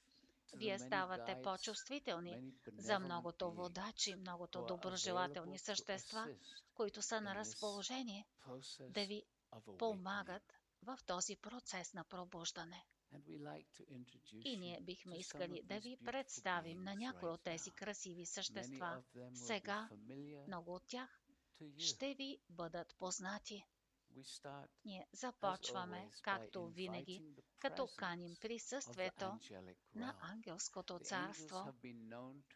вие ставате по-чувствителни за многото водачи, многото доброжелателни същества, които са на разположение да ви помагат в този процес на пробуждане. И ние бихме искали да ви представим на някои от тези красиви същества. Сега много от тях ще ви бъдат познати. Ние започваме, както винаги, като каним присъствието на ангелското царство.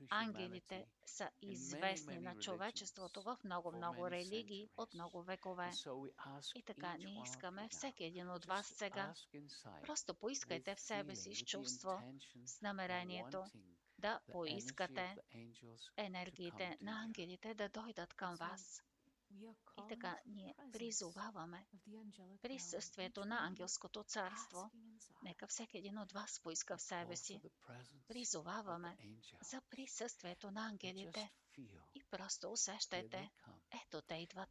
Ангелите са известни на човечеството в много религии от много векове. И така ние искаме всеки един от вас сега. Просто поискайте в себе си с чувство, с намерението да поискате енергиите на ангелите да дойдат към вас. И така ние призоваваме присъствието на ангелското царство. Нека всеки един от вас поиска в себе си. Призоваваме за присъствието на ангелите и просто усещайте. Ето те идват.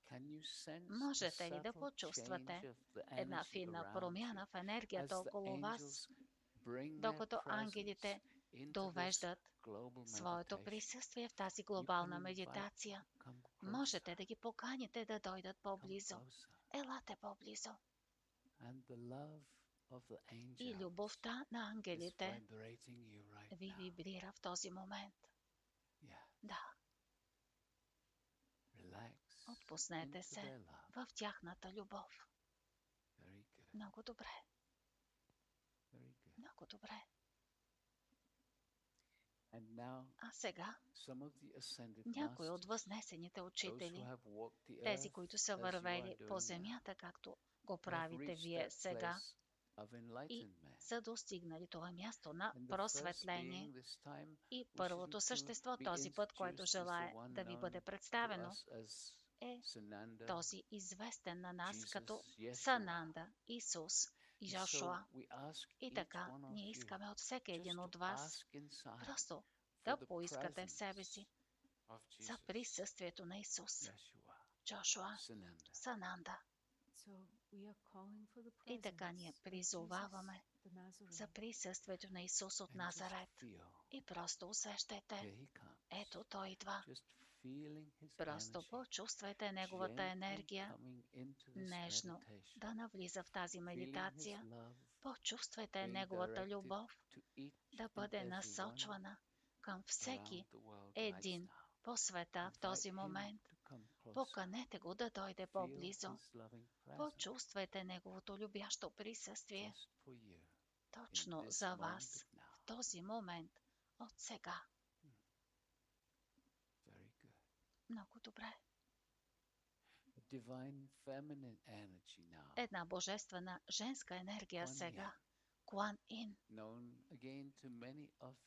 Можете ли да почувствате една финна промяна в енергията около вас, докато ангелите довеждат своето присъствие в тази глобална медитация? Можете да ги поканите да дойдат по-близо. Елате по-близо. И любовта на ангелите ви вибрира в този момент. Да. Отпуснете се в тяхната любов. Много добре. Много добре. А сега някои от възнесените учители, тези, които са вървели по земята, както го правите вие сега, и са достигнали това място на просветление. И първото същество, този път, което желае да ви бъде представено, е този известен на нас като Сананда, Исус и Йошуа. И така, ние искаме от всеки един от вас просто да поискате в себе си за присъствието на Исус, Йошуа, Сананда. И така ние призоваваме за присъствието на Исус от Назарет. И просто усещайте. Ето той идва. Просто почувствайте Неговата енергия нежно да навлиза в тази медитация. Почувствайте Неговата любов да бъде насочвана към всеки един по света в този момент. Поканете го да дойде по-близо. Почувствайте Неговото любящо присъствие точно за вас в този момент от сега. Много добре. Една божествена женска енергия сега. Куан Ин,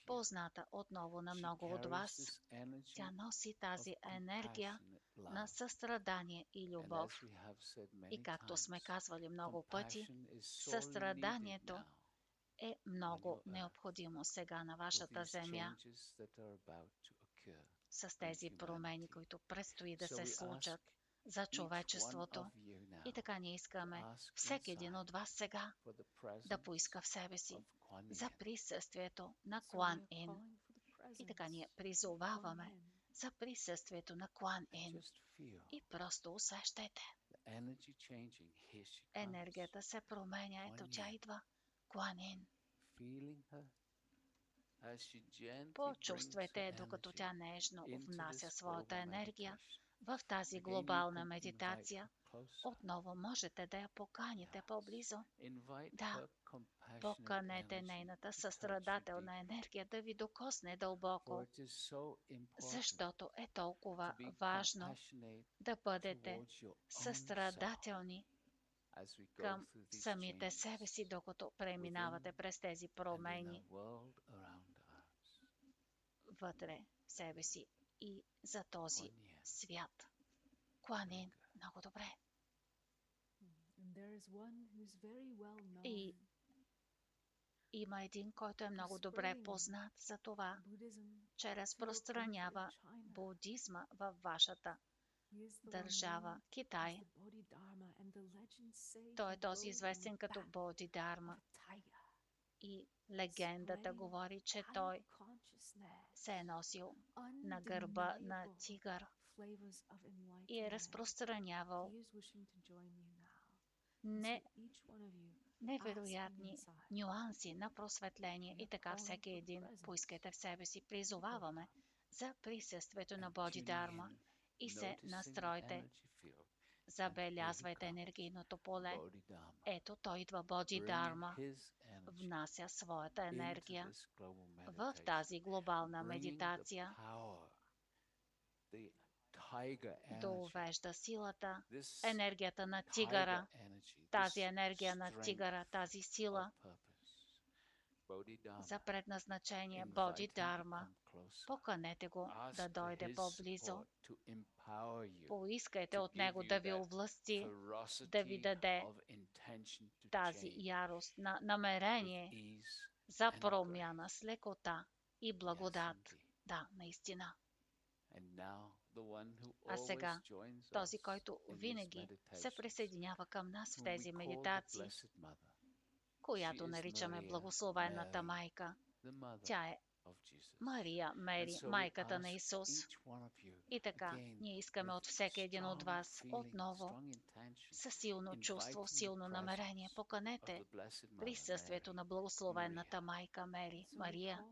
позната отново на много от вас. Тя носи тази енергия на състрадание и любов. И както сме казвали много пъти, състраданието е много необходимо сега на вашата земя с тези промени, които предстои да се случат за човечеството. И така ние искаме всеки един от вас сега да поиска в себе си за присъствието на Куан Ин. И така ние призоваваме за присъствието на Куан Ин. И просто усещайте. Енергията се променя. Ето тя идва. Куан Ин. Почувствайте, докато тя нежно внася своята енергия в тази глобална медитация. Отново можете да я поканите по-близо. Да, поканете нейната състрадателна енергия да ви докосне дълбоко, защото е толкова важно да бъдете състрадателни към самите себе си, докато преминавате през тези промени вътре в себе си и за този свят. Куан Ин, много добре. И има един, който е много добре познат за това, че разпространява будизма във вашата държава, Китай. Той е този известен като Бодидharma. И легендата говори, че той се е носил на гърба на тигър и е разпространявал невероятни нюанси на просветление. И така всеки един поискайте в себе си. Призоваваме за присъствието на Бодидharma и се настройте. Забелязвайте енергийното поле. Ето той идва Бодидharma. Внася своята енергия в тази глобална медитация. Довежда силата, енергията на тигъра, тази енергия на тигъра, тази сила за предназначение Бодидharma. Поканете го да дойде по-близо. Поискайте от него да ви овласти, да ви даде тази ярост на намерение за промяна с лекота и благодат. Да, наистина. А сега, този, който винаги се присъединява към нас в тези медитации, която наричаме Благословената майка. Тя е Мария, Мери, майката на Исус. И така, ние искаме от всеки един от вас отново със силно чувство, силно намерение. Поканете присъствието на Благословената майка Мери, Мария.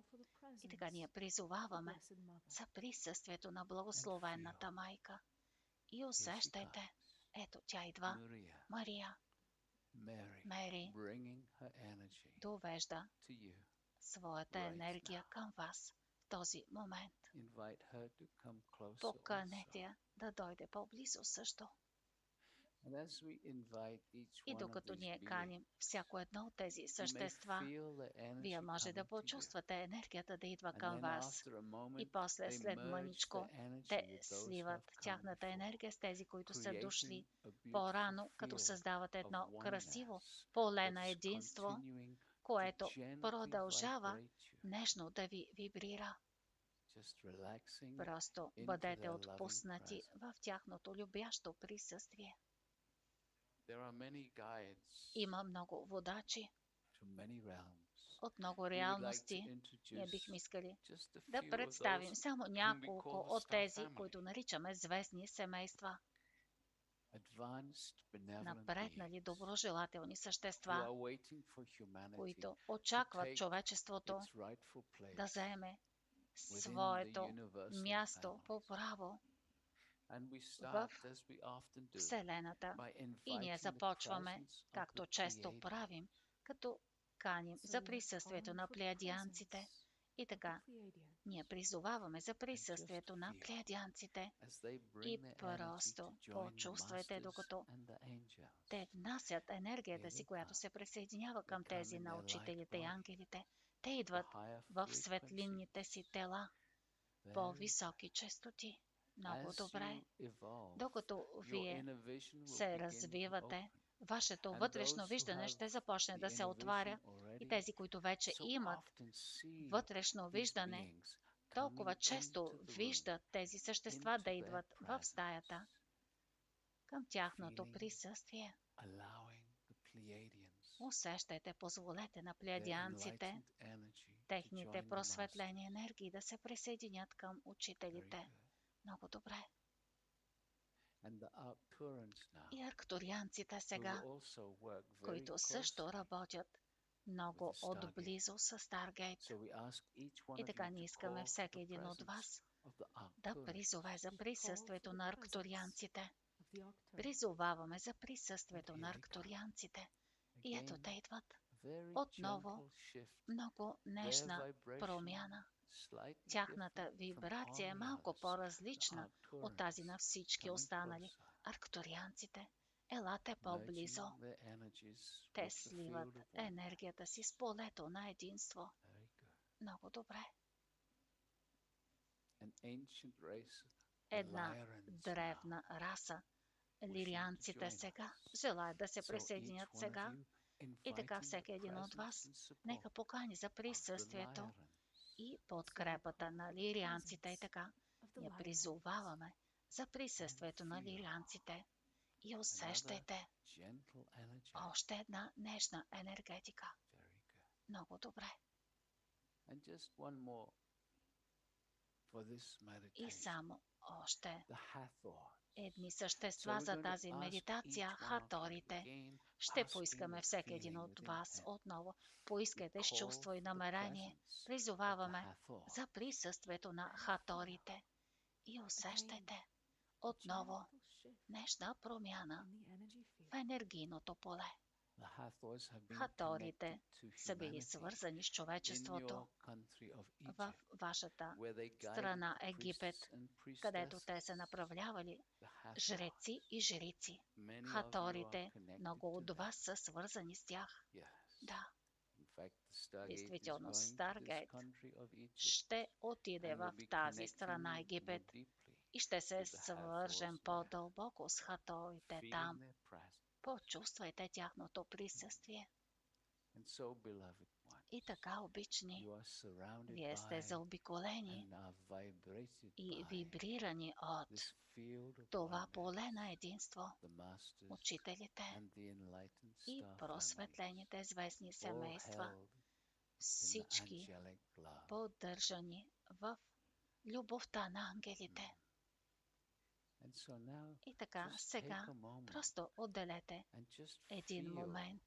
И така ние призоваваме за присъствието на Благословената майка. И усещайте, ето тя идва, Мария. Мери довежда своята енергия към вас в този момент. Поканете я да дойде по-близо също. И докато ние каним всяко едно от тези същества, вие може да почувствате енергията да идва към вас. И после, след мъничко, те сливат тяхната енергия с тези, които са дошли по-рано, като създават едно красиво поле на единство, което продължава нежно да ви вибрира. Просто бъдете отпуснати в тяхното любящо присъствие. Има много водачи от много we would like to реалности, ние бихме introduce искали just a да few of представим those само whom we call няколко the от star тези, family. които наричаме звездни семейства. Advanced, benevolent Напреднали, beings доброжелателни who същества, are waiting for humanity които to очакват take човечеството its rightful да place заеме within the своето universal място по family. право And we в start, as we often do, Вселената. by И ние inviting the започваме, presence of the както често правим, като каним за присъствието на плеядианците. И така, ние призоваваме за присъствието на плеядианците и просто почувствайте, докато те внасят енергията си, която се присъединява към тези на учителите и ангелите. Те идват в светлинните си тела, по-високи честоти. Много добре. Докато вие се развивате, вашето вътрешно виждане ще започне да се отваря и тези, които вече имат вътрешно виждане, толкова често виждат тези същества да идват в стаята към тяхното присъствие. Усещайте, позволете на плеядианците, техните просветлени енергии да се присъединят към учителите. Много добре. И арктурианците сега, които също работят много отблизо с Старгейт. И така ние искаме всеки един от вас да призове за присъствието на арктурианците. Призоваваме за присъствието на арктурианците. И ето те идват. Отново много нежна промяна. Тяхната вибрация е малко по-различна от тази на всички останали. Арктурианците, елате по-близо. Те сливат енергията си с полето на единство. Много добре. Една древна раса, лирианците сега, желаят да се присъединят сега. И така всеки един от вас нека покани за присъствието и подкрепата на лирианците. И така ние призоваваме за присъствието на лирианците. И усещайте още една нежна енергетика. Много добре. И само още едни същества за тази медитация, хаторите. Ще поискаме всеки един от вас отново. Поискайте с чувство и намерение. Призоваваме за присъствието на хаторите. И усещайте отново нежна промяна в енергийното поле. Хаторите са били свързани с човечеството в вашата страна Египет, където те са направлявали жреци и жрици. Хаторите, много от вас са свързани с тях. Да. Действително, Старгейт ще отиде в тази страна Египет и ще се свържем по-дълбоко с хаторите там. Почувствайте тяхното присъствие. И така, обични, вие сте заобиколени и вибрирани от това поле на единство, учителите и просветлените звездни семейства, всички поддържани в любовта на ангелите. И така, сега просто отделете един момент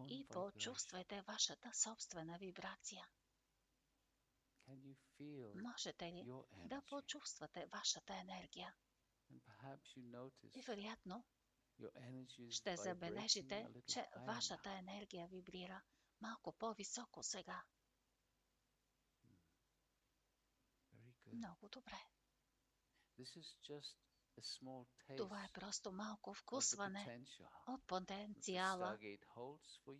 и почувствайте вашата собствена вибрация. Можете ли да почувствате вашата енергия? И вероятно ще забележите, че вашата енергия вибрира малко по-високо сега. Много добре. Това е просто малко вкусване от потенциала,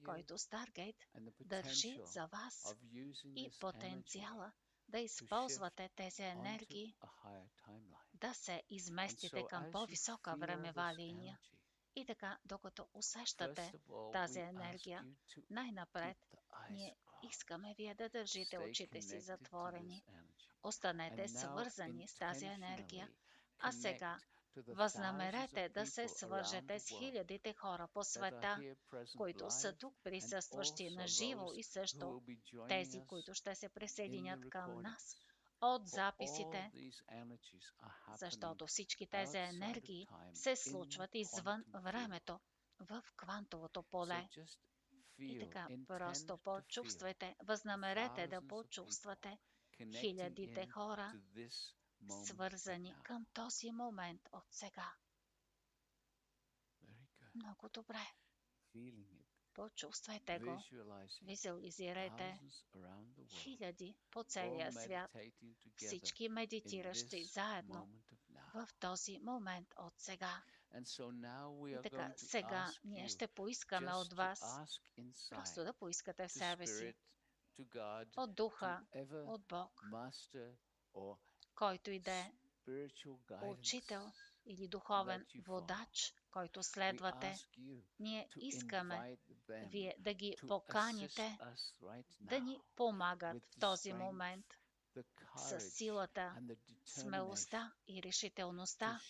който Старгейт държи за вас, и потенциала да използвате тези енергии, да се изместите към по-висока времева линия. И така, докато усещате тази енергия, най-напред ние искаме вие да държите очите си затворени. Останете свързани с тази енергия, а сега Възнамерете да се свържете с хилядите хора по света, които са тук присъстващи на живо, и също тези, които ще се присъединят към нас от записите, защото всички тези енергии се случват извън времето, в квантовото поле. И така, просто почувствайте, възнамерете да почувствате хилядите хора, свързани към този момент от сега. Много добре. Почувствайте го. Визуализирайте хиляди по целия свят, всички медитиращи заедно в този момент от сега. И така, сега ние ще поискаме от вас просто да поискате в себе си, от Духа, от Бог, който и да е учител или духовен водач, който следвате. Ние искаме вие да ги поканите да ни помагат в този момент с силата, смелостта и решителността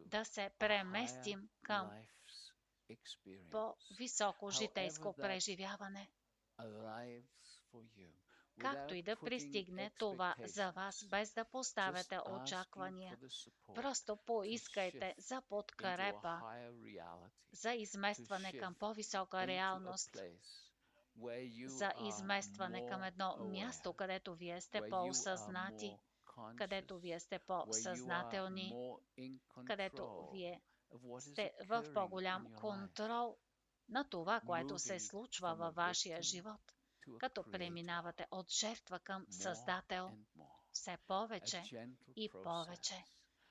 да се преместим към по-високо житейско преживяване. Както и да пристигне това за вас, без да поставяте очаквания. Просто поискайте за подкрепа, за изместване към по-висока реалност, за изместване към едно място, където вие сте по-осъзнати, където вие сте по-съзнателни, където вие сте в по-голям контрол на това, което се случва във вашия живот, като преминавате от жертва към Създател все повече и повече.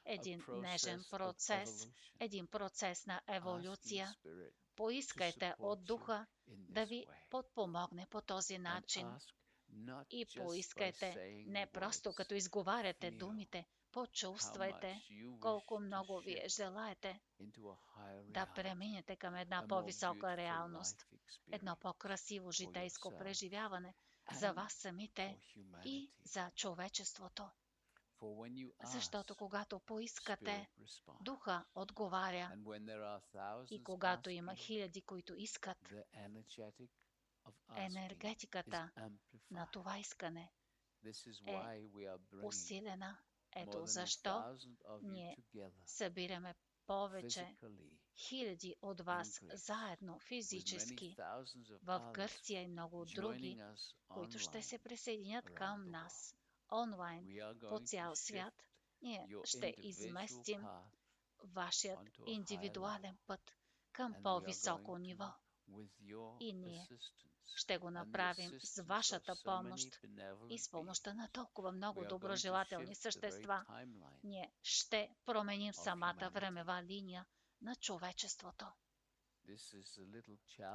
Един нежен процес, един процес на еволюция. Поискайте от Духа да ви подпомогне по този начин. И поискайте не просто като изговаряте думите, почувствайте колко много вие желаете да преминете към една по-висока реалност, едно по-красиво житейско преживяване за вас самите и за човечеството. Защото когато поискате, Духа отговаря, и когато има хиляди, които искат, енергетиката на това искане е усилена. Ето защо ние събираме повече хиляди от вас заедно физически в Гърция и много други, които ще се присъединят към нас онлайн по цял свят. Ние ще изместим вашият индивидуален път към по-високо ниво. И ние ще го направим с вашата помощ и с помощта на толкова много доброжелателни същества. Ние ще променим самата времева линия на човечеството.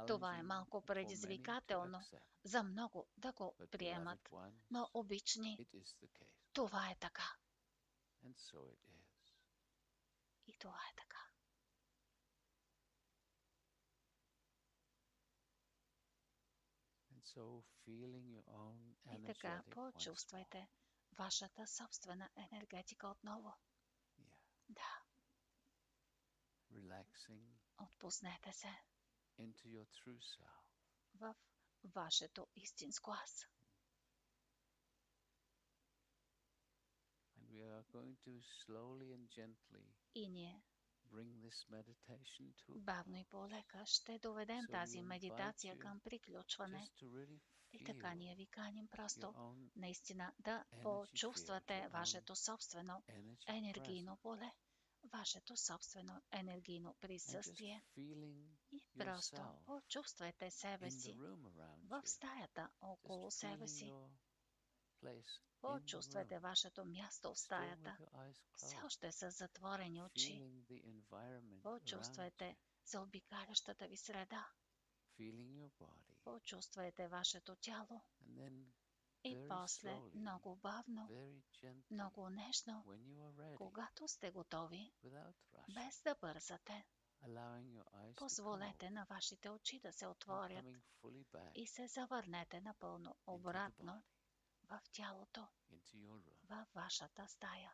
Това е малко предизвикателно за много да го приемат, но обични, това е така. И това е така. И така, почувствайте вашата собствена енергетика отново. Да. Отпуснете се в вашето истинско аз. И ние бавно и полека ще доведем тази медитация към приключване. И така ние ви каним просто наистина да почувствате вашето собствено енергийно поле, вашето собствено енергийно присъствие и просто почувствайте себе си в стаята около себе си. Почувствайте вашето място в стаята, все още с затворени очи. Почувствайте заобикалящата ви среда. Почувствайте вашето тяло. И после, много бавно, много нежно, когато сте готови, без да бързате, позволете на вашите очи да се отворят и се завърнете напълно обратно в тялото, във вашата стая.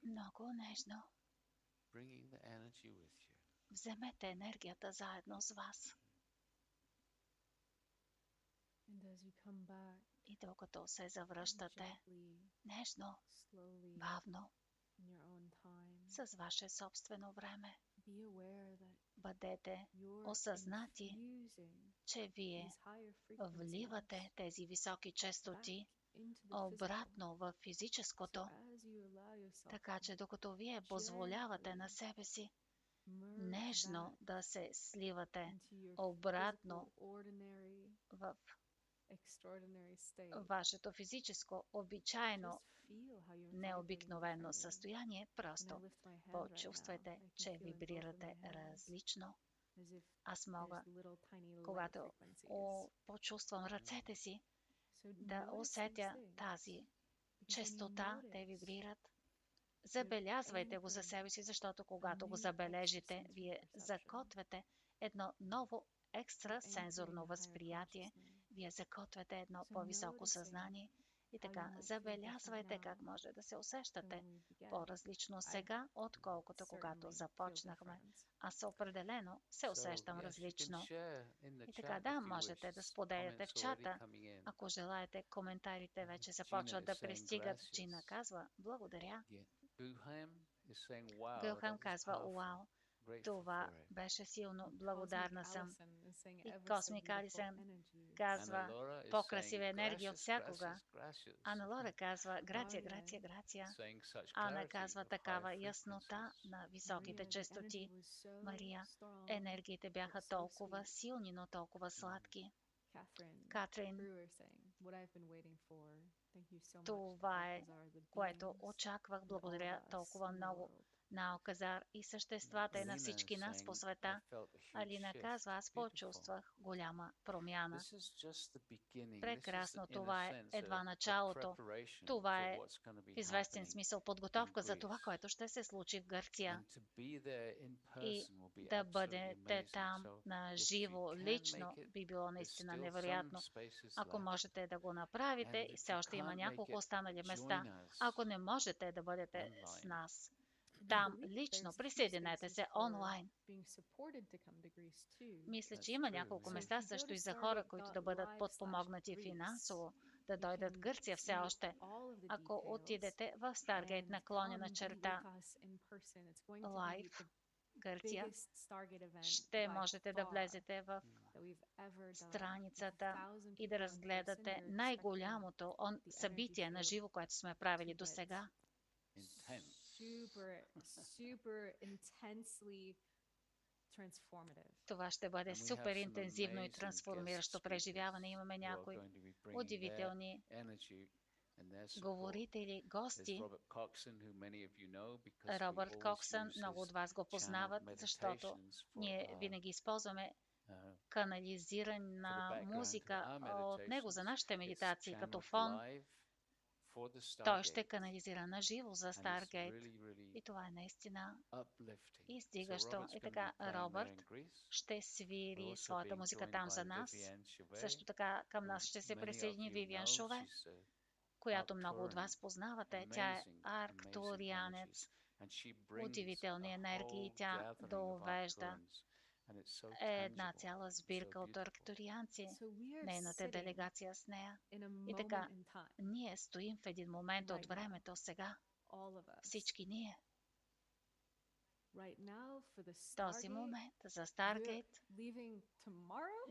много нежно bringing the energy with you. вземете енергията заедно с вас. And as you come back, И докато се завръщате, gently, нежно, slowly, бавно, in your own time, с ваше собствено време, be aware that бъдете you're осъзнати, infusing че вие these higher frequencies вливате тези виsoки back честоти into the physical. обратно в So физическото, as you allow yourself така че докато вие позволявате на себе си merge нежно back да се сливате into your обратно physical, ordinary, в extraordinary state, вашето физическо, обичайно, just feel how you're vibrating необикновено differently. състояние, When I просто lift my hand right now, почувствайте, I can че feel in both of my вибрирате hands различно. as if Аз мога, there's little tiny light когато frequencies. почувствам ръцете си, So да notice these усетя things, тази because when you честота, те notice, вибрират. Забелязвайте го за себе си, защото когато го забележите, вие закотвяте едно ново екстрасензорно възприятие, вие закотвяте едно по-високо съзнание и така забелязвайте как може да се усещате по-различно сега, отколкото когато започнахме. Аз определено се усещам различно. И така, да, можете да споделяте в чата. Ако желаете, коментарите вече започват да пристигат. Джина казва, благодаря. Гълхам казва, уау, това беше силно, благодарна съм. И Космик Алисън казва, по-красива енергия от всякога. Ана Лора казва, грация, грация, грация. Ана казва, такава яснота на високите честоти. Мария, енергиите бяха толкова силни, но толкова сладки. Катрин, това е, което очаквах. Благодаря толкова много на Алказар и съществата и на всички нас по света. Алина казва, аз почувствах голяма промяна. Прекрасно, това е едва началото. Това е в известен смисъл подготовка за това, което ще се случи в Гърция. И да бъдете там на живо, лично, би било наистина невероятно. Ако можете да го направите, и все още има няколко останали места. Ако не можете да бъдете с нас там лично, присъединете се онлайн. Мисля, че има няколко места също и за хора, които да бъдат подпомогнати финансово, да дойдат в Гърция все още. Ако отидете в Stargate наклонена черта Live Гърция, ще можете да влезете в страницата и да разгледате най-голямото събитие на живо, което сме правили до сега. Това ще бъде супер интензивно и трансформиращо преживяване. Имаме някои удивителни говорители, гости. Робърт Коксън, много от вас го познават, защото ние винаги използваме канализирана музика от него за нашите медитации като фон. Той ще канализира на живо за Stargate. И това е наистина издигащо. И така, Робърт ще свири своята музика там за нас. Също така към нас ще се присъедини Вивиан Шове, която много от вас познавате. Тя е арктурианец. Удивителни енергии тя довежда една цяла сбирка от арктурианци, нейната делегация с нея. И така, ние стоим в един момент от времето сега. Всички ние. В този момент за Stargate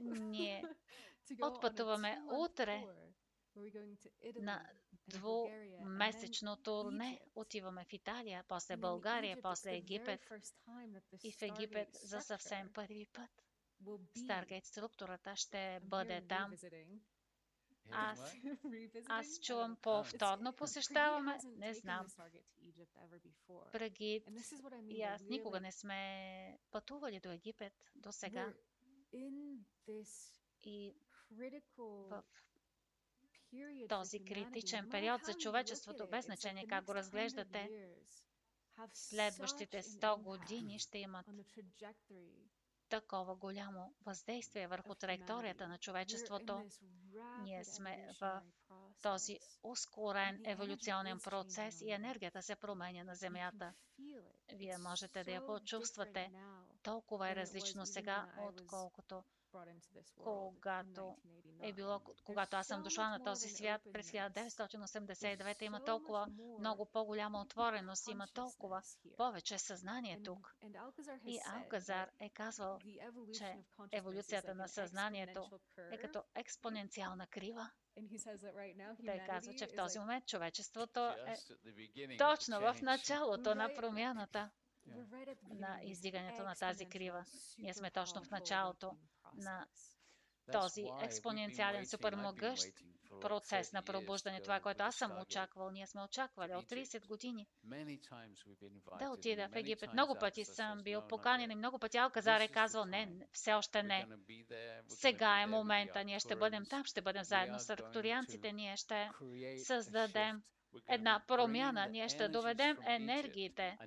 ние отпътуваме утре на двумесечно турне. Отиваме в Италия, после България, после Египет. И в Египет за съвсем първи път Stargate структурата ще бъде там. Аз чувам повторно посещаваме, не знам. Прегид и аз никога не сме пътували до Египет до сега. И в този критичен период за човечеството, без значение как го разглеждате, следващите 100 години ще имат такова голямо въздействие върху траекторията на човечеството. Ние сме в този ускорен еволюционен процес и енергията се променя на Земята. Вие можете да я почувствате. Толкова е различно сега, отколкото когато аз съм дошла на този свят през 1989, има толкова много по-голяма отвореност, има толкова повече съзнание тук. И Алказар е казвал, че еволюцията на съзнанието е като експоненциална крива. Той казва, че в този момент човечеството е точно в началото на промяната, на издигането на тази крива. Ние сме точно в началото на този експоненциален, супермогъщ процес на пробуждане. Това, което аз съм очаквал, ние сме очаквали от 30 години да отида в Египет. Много пъти съм бил поканен и много пъти Алказар е казвал, не, все още не. Сега е момента, ние ще бъдем там, ще бъдем заедно с арктурианците, ние ще създадем една промяна, ние ще доведем енергиите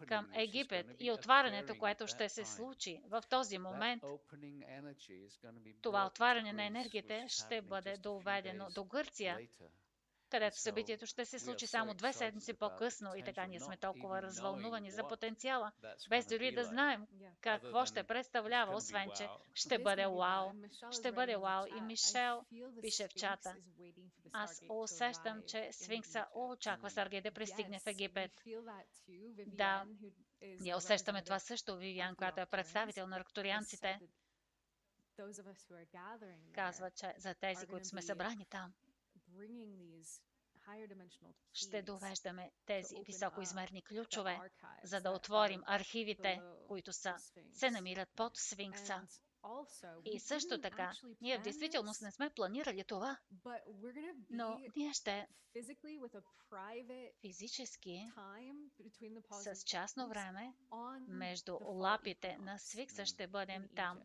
към Египет и отварянето, което ще се случи в този момент. Това отваряне на енергиите ще бъде доведено до Гърция, където събитието ще се случи само 2 седмици по-късно и така ние сме толкова развълнувани за потенциала, без дори да знаем какво ще представлява, освен че ще бъде вау. Ще бъде вау. И Мишел пише в чата. Аз усещам, че Сфинкса очаква Сергей да пристигне в Египет. Да, ние усещаме това също. Вивиан, която е представител на арктурианците, казва, че за тези, които сме събрани там, ще довеждаме тези високоизмерни ключове, за да отворим архивите, които се намират под Сфинкса. И също така, ние в действителност не сме планирали това, но ние ще физически, с частно време, между лапите на Сфинкса ще бъдем там,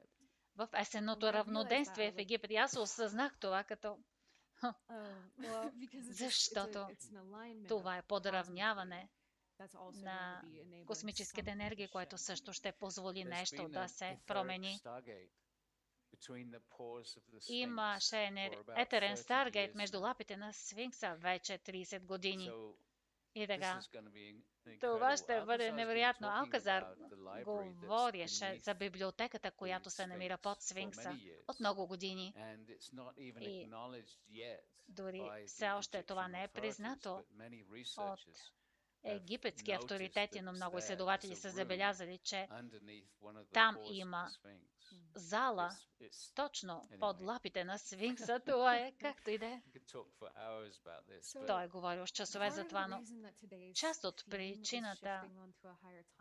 в есенното равноденствие в Египет. И аз осъзнах това като защото това е подравняване на космическите енергии, което също ще позволи нещо да се промени. Имаше етерен Старгейт между лапите на Сфинкса вече 30 години. И така, това ще бъде невероятно. Алказар говореше за библиотеката, която се намира под Сфинкса от много години. И дори все още това не е признато от египетски авторитети, но много изследователи са забелязали, че там има зала точно под лапите на Сфинкса. Това е както и да е. Той е говорил с часове за това, но част от причината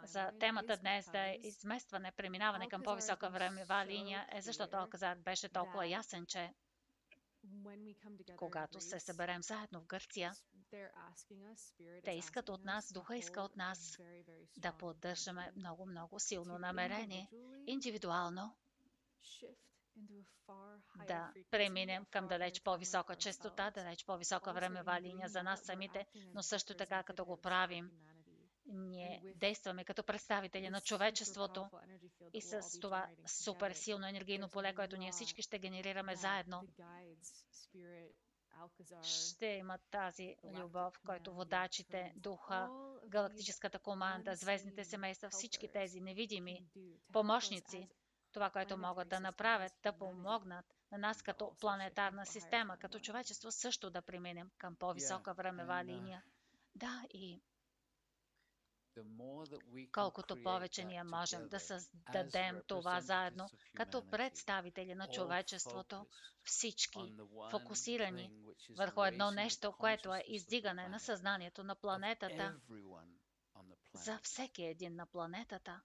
за темата днес да е изместване, преминаване към по-висока времева линия е защото Алказар беше толкова ясен, че когато се съберем заедно в Гърция, те искат от нас, духа иска от нас да поддържаме много силно намерение, индивидуално, да преминем към далеч по-висока честота, далеч по-висока времева линия за нас самите, но също така като го правим, ние действаме като представители на човечеството и с това супер силно енергийно поле, което ние всички ще генерираме заедно, ще имат тази любов, който водачите, духа, галактическата команда, звездните семейства, всички тези невидими помощници, това, което могат да направят, да помогнат на нас като планетарна система, като човечество също да преминем към по-висока времева линия. Да, и колкото повече ние можем да създадем това заедно, като представители на човечеството, всички фокусирани върху едно нещо, което е издигане на съзнанието на планетата, за всеки един на планетата,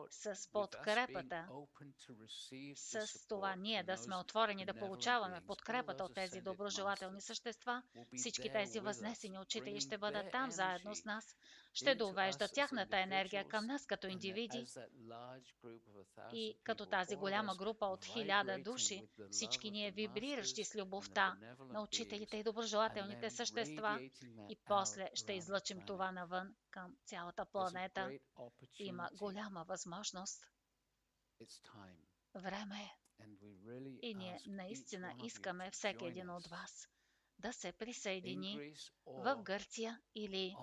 с подкрепата, с това ние да сме отворени да получаваме подкрепата от тези доброжелателни същества, всички тези възнесени учители ще бъдат там заедно с нас, ще довежда тяхната енергия към нас като индивиди и като тази голяма група от 1000 души, всички ние вибриращи с любовта на учителите и доброжелателните същества и после ще излъчим това навън към цялата планета. Има голяма възможност. Време е. И ние наистина искаме всеки един от вас да се присъедини в Гърция или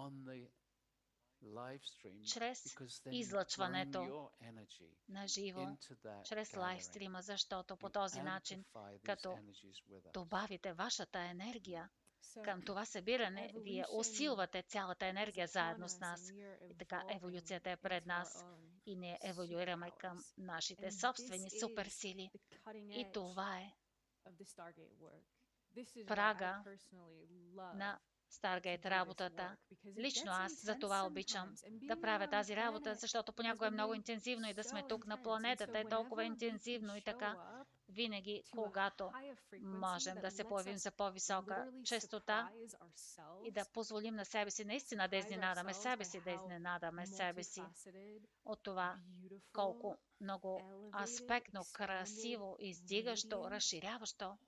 чрез излъчването на живо, чрез лайвстрима, защото по този начин, като добавите вашата енергия към това събиране, вие усилвате цялата енергия заедно с нас. И така еволюцията е пред нас и ние еволюираме към нашите собствени суперсили. И това е прага на Старгейт работата. Лично аз за това обичам да правя тази работа, защото понякога е много интензивно и да сме тук на планетата е толкова интензивно и така. Винаги, когато можем да се появим за по-висока честота и да позволим на себе си наистина да изненадаме себе си, да изненадаме себе си от това колко много аспектно, красиво, издигащо, разширяващо,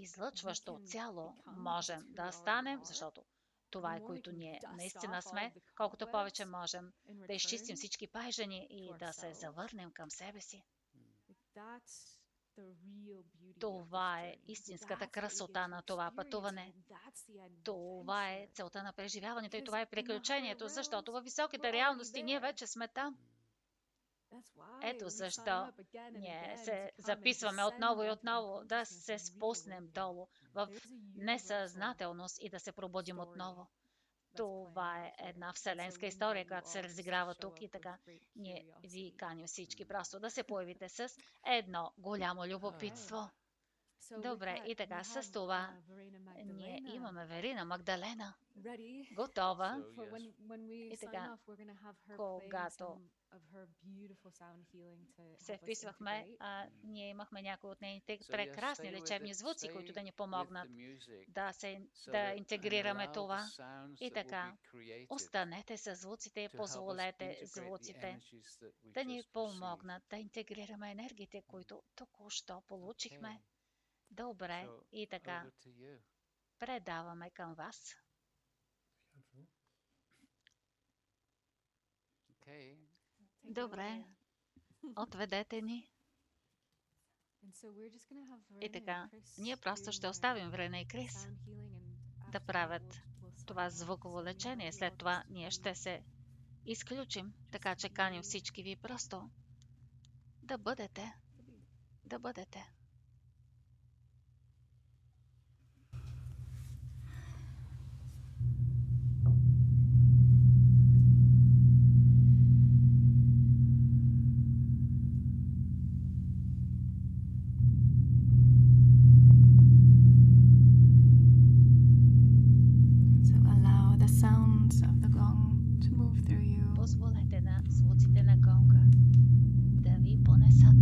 излъчващо цяло можем да станем, защото това е, което ние наистина сме, колкото повече можем да изчистим всички пайжени и да се завърнем към себе си. Това е истинската красота на това пътуване. Това е целта на преживяването и това е приключението, защото във високите реалности ние вече сме там. Ето защо ние се записваме отново и отново да се спуснем долу в несъзнателност и да се пробудим отново. Това е една вселенска история, която се разиграва тук и така. Ние ви каним всички просто да се появите с едно голямо любопитство. Добре, и така с това ние имаме Верина Магдалена готова. И така, когато се вписвахме, ние имахме някои от нейните прекрасни лечебни звуци, които да ни помогнат да интегрираме това. И така, останете с звуците и позволете звуците да ни помогнат да интегрираме енергиите, които току-що получихме. Добре, и така, предаваме към вас. Добре, отведете ни. И така, ние просто ще оставим Верина и Крис да правят това звуково лечение. След това ние ще се изключим, така че каним всички ви просто да бъдете. Позволете на звуците на гонга да ви понесат.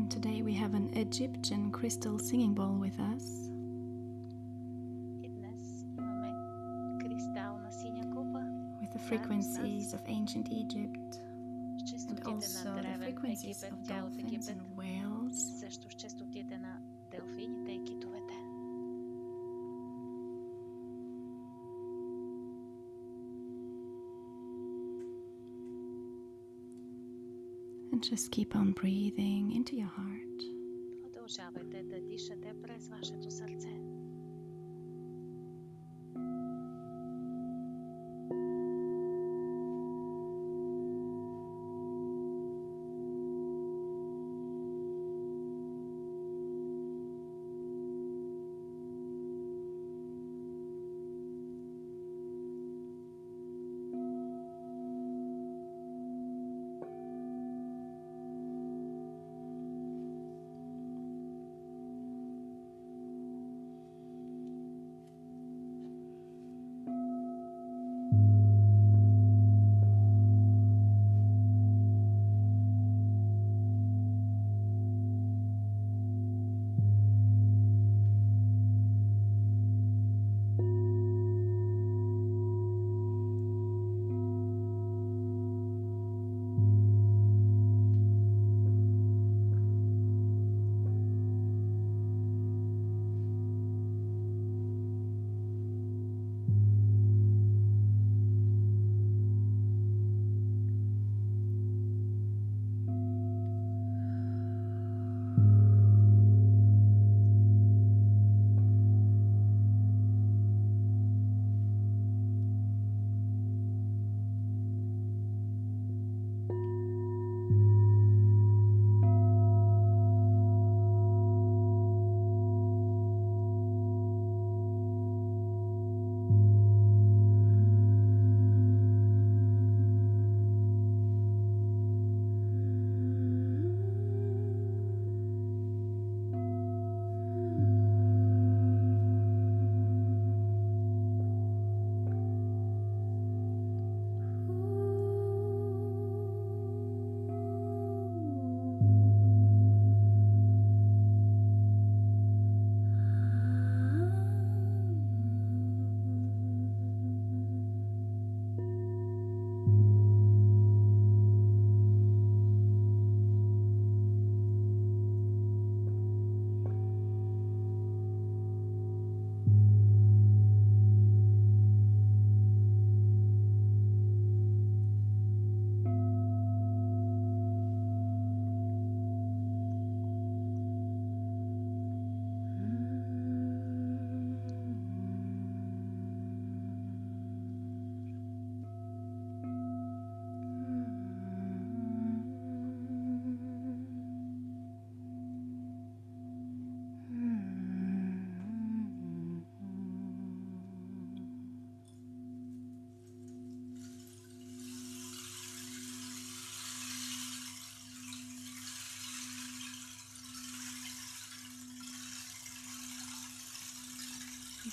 And today we have an Egyptian crystal singing bowl with us. И днес имаме кристална синя купа with the frequencies of ancient Egypt с and честотите also на the древен frequencies Египет, of тя от dolphins Египет, and whales. също с честотите на делфините и китовете. And just keep on breathing into your heart. Продължавайте да дишате през вашето сърце.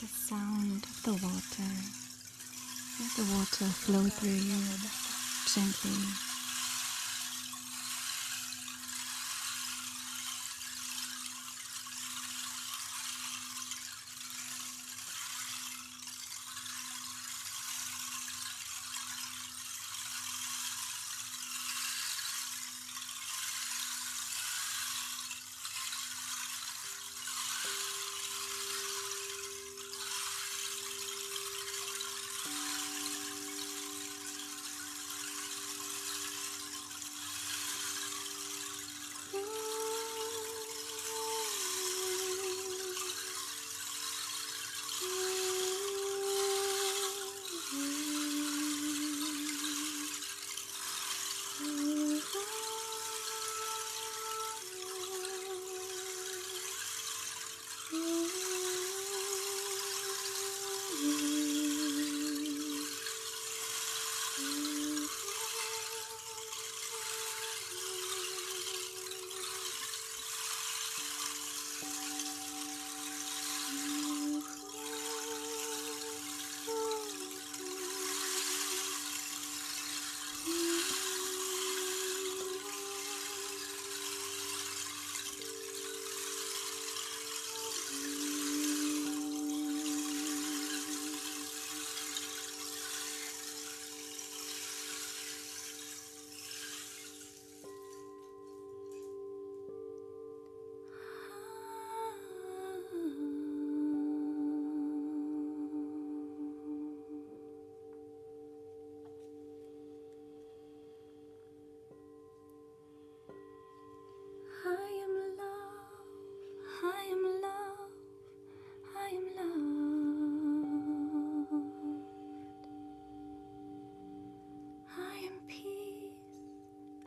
The sound of the water. Let the water flow through you gently. I am love, I am love, I am loved. I am peace,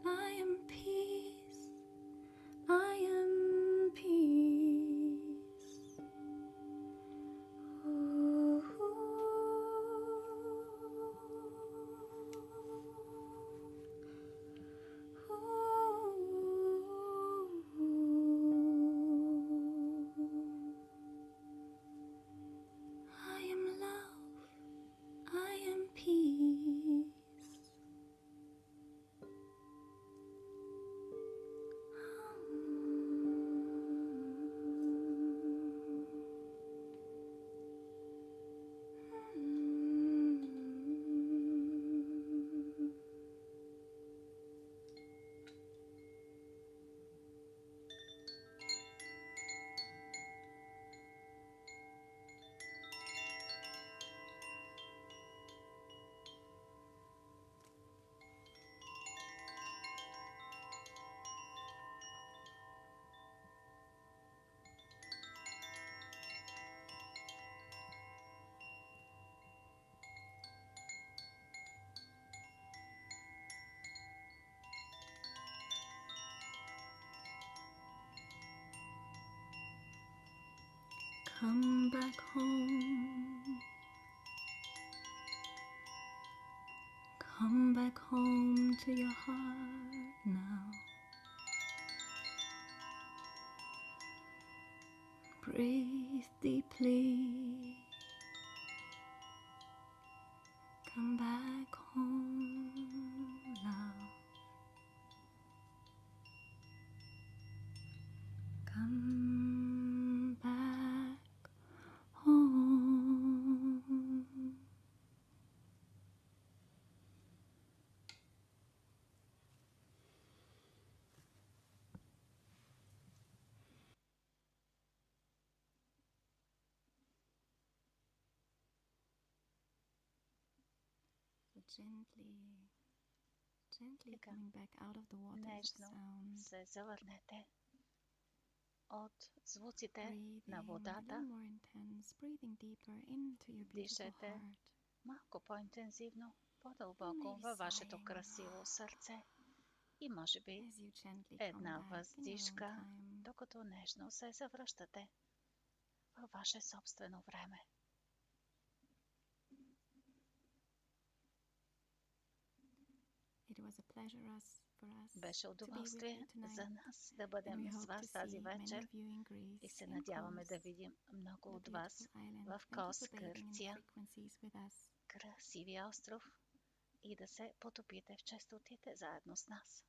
I am peace, I am peace. Ooh. I am love, I am peace. Come back home. Come back home to your heart now. Breathe deeply. Come back home now. Come back home. So gently Така, coming back out of the water нежно sound. се завърнете от звуците Breathing на a little водата. more intense, breathing deeper into your beautiful Дишете heart. малко по-интензивно, по-дълбоко във вашето красиво сърце. И може би As you gently come една back in your own въздишка, time. докато нежно се завръщате във ваше собствено време. It was a pleasure for us Беше to be with удоволствие you tonight, за нас да and бъдем we с hope to вас тази see many вечер of you in Greece, и се in надяваме да Kos, видим много the от вас beautiful island. в Thank you Кос, for bathing in the Гърция, frequencies with us. красивия остров, и да се потопите в честотите заедно с нас.